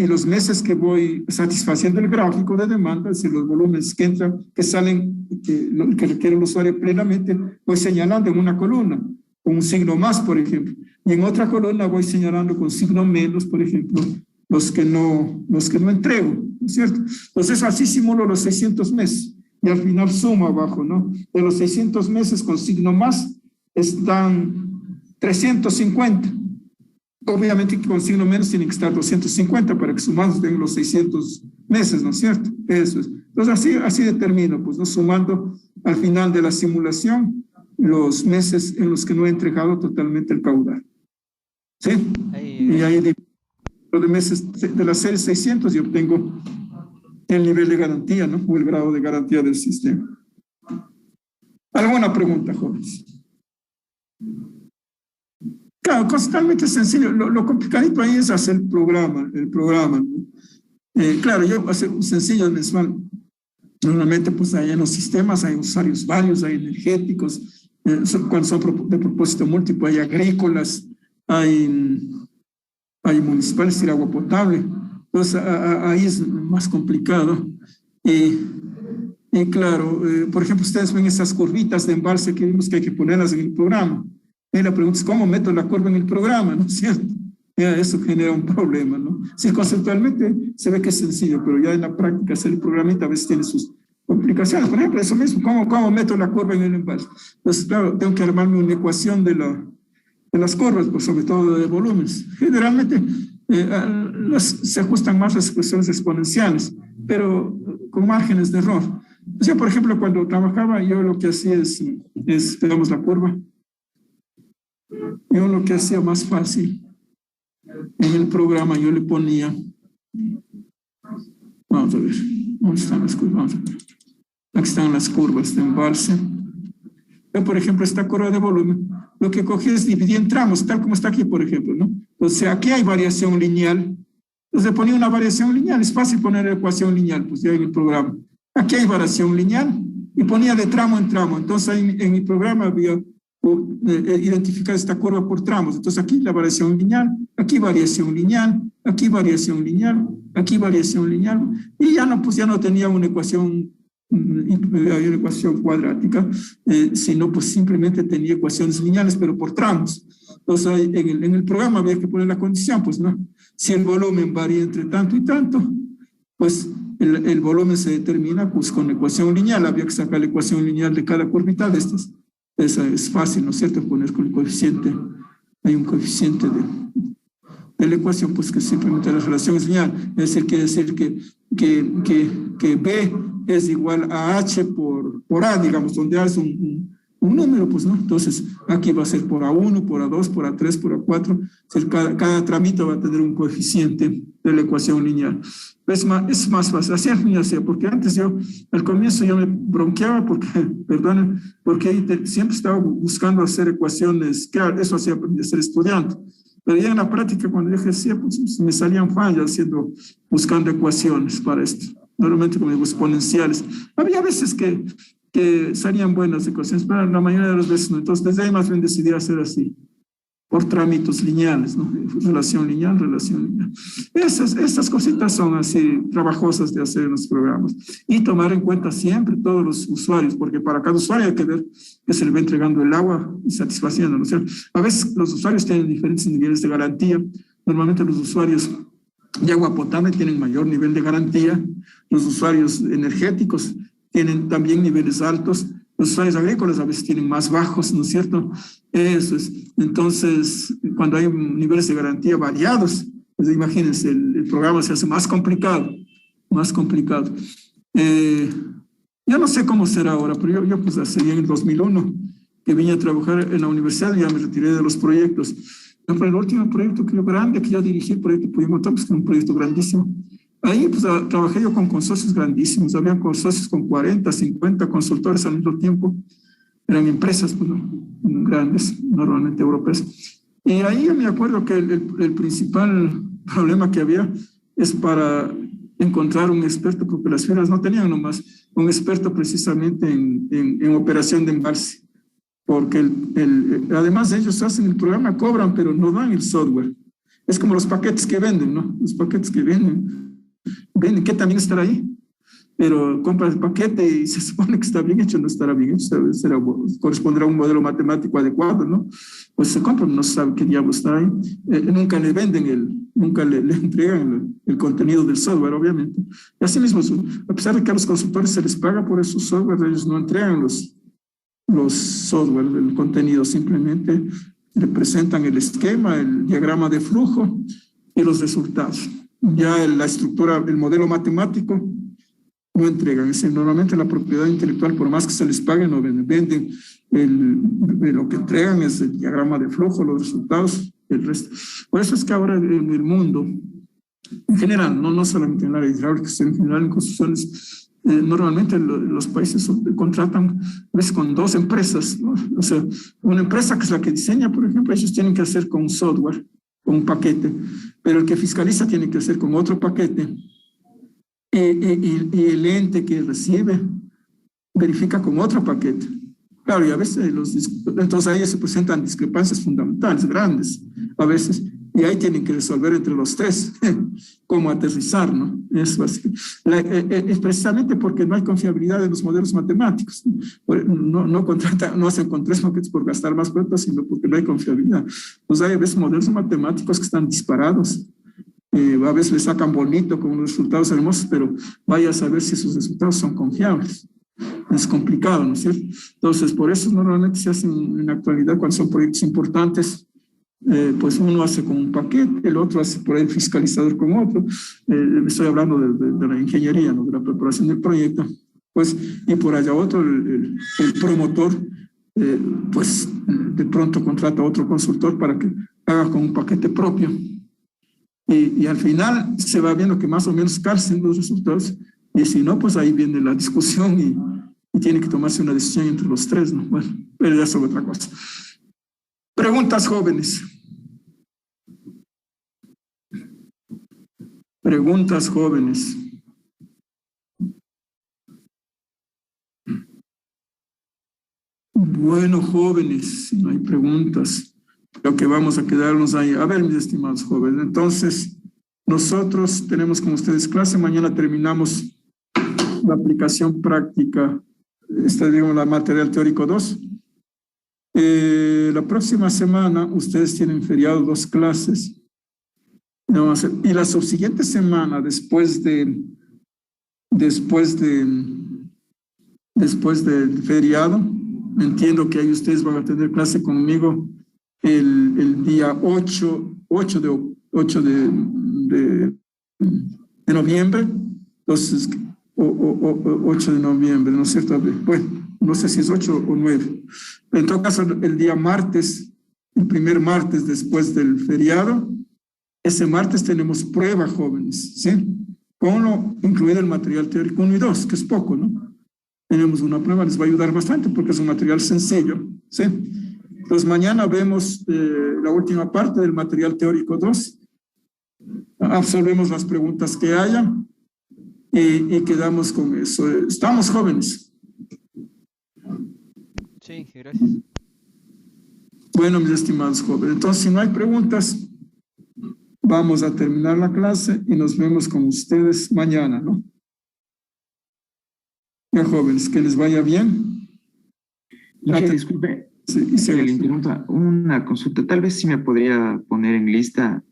los meses que voy satisfaciendo el gráfico de demanda, es decir, los volúmenes que entran, que salen, que requiere el usuario plenamente, voy señalando en una columna, con un signo más, por ejemplo, y en otra columna voy señalando con signo menos, por ejemplo, los que no entrego, ¿no es cierto? Entonces así simulo los 600 meses, y al final sumo abajo, ¿no? De los 600 meses con signo más, están 350. Obviamente que con signo menos tiene que estar 250 para que sumados den los 600 meses, ¿no es cierto? Eso es. Entonces así determino, pues, ¿no? Sumando al final de la simulación los meses en los que no he entregado totalmente el caudal. ¿Sí? Y ahí de meses de la serie 600 y obtengo el nivel de garantía, ¿no? O el grado de garantía del sistema. ¿Alguna pregunta, jóvenes? Claro, totalmente sencillo. Lo complicadito ahí es hacer el programa, ¿no? Claro, yo hacer un sencillo mensual. Normalmente, pues, ahí en los sistemas hay usuarios varios, hay energéticos, cuando son de propósito múltiple, hay agrícolas, hay municipales y agua potable. Entonces, ahí es más complicado. Y claro, por ejemplo, ustedes ven esas curvitas de embalse que vimos que hay que ponerlas en el programa. Y la pregunta es, ¿cómo meto la curva en el programa? ¿No es cierto? Ya, eso genera un problema, ¿no? Sí, conceptualmente se ve que es sencillo, pero ya en la práctica hacer el programita a veces tiene sus complicaciones. Por ejemplo, eso mismo, ¿cómo meto la curva en el embalse? Entonces, claro, tengo que armarme una ecuación de las curvas, pues, sobre todo de volúmenes. Generalmente se ajustan más las ecuaciones exponenciales, pero con márgenes de error. O sea, por ejemplo, cuando trabajaba, yo lo que hacía es pegamos la curva. Yo lo que hacía más fácil, en el programa yo le ponía, vamos a ver, ¿dónde están las curvas? Vamos a ver. Aquí están las curvas de embalse. Yo, por ejemplo, esta curva de volumen, lo que cogí es dividir en tramos, tal como está aquí, por ejemplo, ¿no? O sea, aquí hay variación lineal. Entonces, ponía una variación lineal, es fácil poner ecuación lineal, pues ya en el programa. Aquí hay variación lineal y ponía de tramo en tramo. Entonces, en mi programa había identificar esta curva por tramos. Entonces, aquí la variación lineal, aquí variación lineal, aquí variación lineal, aquí variación lineal. Y ya no tenía una ecuación cuadrática, sino pues simplemente tenía ecuaciones lineales, pero por tramos. Entonces, en el programa había que poner la condición, pues, ¿no? Si el volumen varía entre tanto y tanto, pues el volumen se determina pues con ecuación lineal. Había que sacar la ecuación lineal de cada curvita de estas. Esa es fácil, ¿no es cierto? Poner con el coeficiente, hay un coeficiente de la ecuación, pues que simplemente la relación es lineal. Es decir, quiere decir que B es igual a H por A, digamos, donde A es un número, pues, ¿no? Entonces, aquí va a ser por A1, por A2, por A3, por A4. Cada tramito va a tener un coeficiente de la ecuación lineal. Es más fácil, así al fin, porque antes al comienzo yo me bronqueaba porque siempre estaba buscando hacer ecuaciones, claro, eso hacía aprender a ser estudiante, pero ya en la práctica cuando yo ejercía, pues me salían fallas buscando ecuaciones para esto, normalmente como digo, exponenciales. Había veces que salían buenas ecuaciones, pero la mayoría de las veces no. Entonces, desde ahí más bien decidí hacer así, por trámites lineales, ¿no? Relación lineal. Estas cositas son así trabajosas de hacer en los programas. Y tomar en cuenta siempre todos los usuarios, porque para cada usuario hay que ver que se le va entregando el agua y satisfaciendo, ¿no? O sea, a veces los usuarios tienen diferentes niveles de garantía. Normalmente los usuarios de agua potable tienen mayor nivel de garantía. Los usuarios energéticos tienen también niveles altos. Los usuarios agrícolas a veces tienen más bajos, ¿no es cierto? Eso es. Entonces, cuando hay niveles de garantía variados, pues imagínense, el programa se hace más complicado. Yo no sé cómo será ahora, pero yo pues hace en el 2001 que vine a trabajar en la universidad y ya me retiré de los proyectos. Pero el último proyecto que yo dirigí, el proyecto Puyimoto, pues que es un proyecto grandísimo. Ahí pues trabajé yo con consorcios grandísimos, había consorcios con 40, 50 consultores al mismo tiempo, eran empresas pues, ¿no? Grandes, normalmente europeas. Y ahí yo me acuerdo que el principal problema que había es para encontrar un experto, porque las firmas no tenían nomás un experto precisamente en operación de embalse, porque además ellos hacen el programa, cobran, pero no dan el software. Es como los paquetes que venden, ¿no? Los paquetes que venden que también estará ahí, pero compras el paquete y se supone que está bien hecho, no estará bien hecho, corresponderá a un modelo matemático adecuado, ¿no? Pues se compra, no se sabe qué diablo está ahí, nunca le venden nunca le entregan el contenido del software, obviamente. Y así mismo, a pesar de que a los consultores se les paga por esos software, ellos no entregan los software, el contenido, simplemente representan el esquema, el diagrama de flujo y los resultados. Ya la estructura, el modelo matemático, no entregan. Normalmente la propiedad intelectual, por más que se les pague, no venden. Lo que entregan es el diagrama de flujo, los resultados, el resto. Por eso es que ahora en el mundo, en general, no solamente en el área hidráulica, sino en general en construcciones, normalmente los países contratan a veces con 2 empresas, ¿no? O sea, una empresa que es la que diseña, por ejemplo, ellos tienen que hacer con un software, con un paquete, pero el que fiscaliza tiene que hacer con otro paquete. Y el ente que recibe verifica con otro paquete. Claro, y a veces entonces ahí se presentan discrepancias fundamentales, grandes, a veces, y ahí tienen que resolver entre los tres cómo aterrizar, ¿no? Es precisamente porque no hay confiabilidad en los modelos matemáticos. No hacen con 3 moquetes por gastar más plata, sino porque no hay confiabilidad. Entonces hay a veces modelos matemáticos que están disparados. A veces le sacan bonito con unos resultados hermosos, pero vaya a saber si esos resultados son confiables. Es complicado, ¿no es cierto? Entonces, por eso normalmente se hacen en la actualidad, cuando son proyectos importantes, pues uno hace con un paquete, el otro hace por ahí el fiscalizador con otro. Estoy hablando de la ingeniería, ¿no? De la preparación del proyecto. Pues, y por allá otro, el promotor, pues de pronto contrata a otro consultor para que haga con un paquete propio. Y al final se va viendo que más o menos calcen los resultados. Y si no, pues ahí viene la discusión y tiene que tomarse una decisión entre los tres, ¿no? Bueno, pero ya es otra cosa. Preguntas, jóvenes. Preguntas, jóvenes. Bueno, jóvenes, si no hay preguntas, creo que vamos a quedarnos ahí. A ver, mis estimados jóvenes, entonces nosotros tenemos con ustedes clase. Mañana terminamos la aplicación práctica, digamos, la material teórico 2. La próxima semana ustedes tienen feriado 2 clases. Y la subsiguiente semana, después del feriado, entiendo que ahí ustedes van a tener clase conmigo el día 8 de noviembre. Entonces, 8 de noviembre, ¿no es cierto? Bueno, no sé si es 8 o 9. En todo caso, el día martes, el primer martes después del feriado, ese martes tenemos prueba, jóvenes, ¿sí? Incluido el material teórico 1 y 2, que es poco, ¿no? Tenemos una prueba, les va a ayudar bastante porque es un material sencillo, ¿sí? Entonces, mañana vemos la última parte del material teórico 2, absolvemos las preguntas que haya y quedamos con eso. ¿Estamos, jóvenes? Sí, gracias. Bueno, mis estimados jóvenes, entonces si no hay preguntas, vamos a terminar la clase y nos vemos con ustedes mañana, ¿no? Ya, jóvenes, que les vaya bien. Disculpe, sí, que le interrumpa, una consulta. Tal vez sí me podría poner en lista,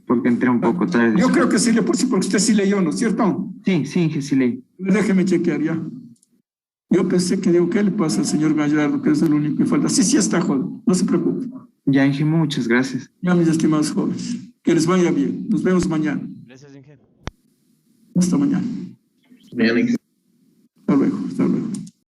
porque entré un poco tarde. Yo creo que sí, porque usted sí leyó, ¿no es cierto? Sí, sí leí. Déjeme chequear ya. Yo pensé que digo, ¿qué le pasa al señor Gallardo? Que es el único que falta. Sí está, joven, no se preocupe. Ya, Inge, muchas gracias. Ya, mis estimados jóvenes, que les vaya bien. Nos vemos mañana. Gracias, Inge. Hasta mañana. Bien, Inge. Hasta luego, hasta luego.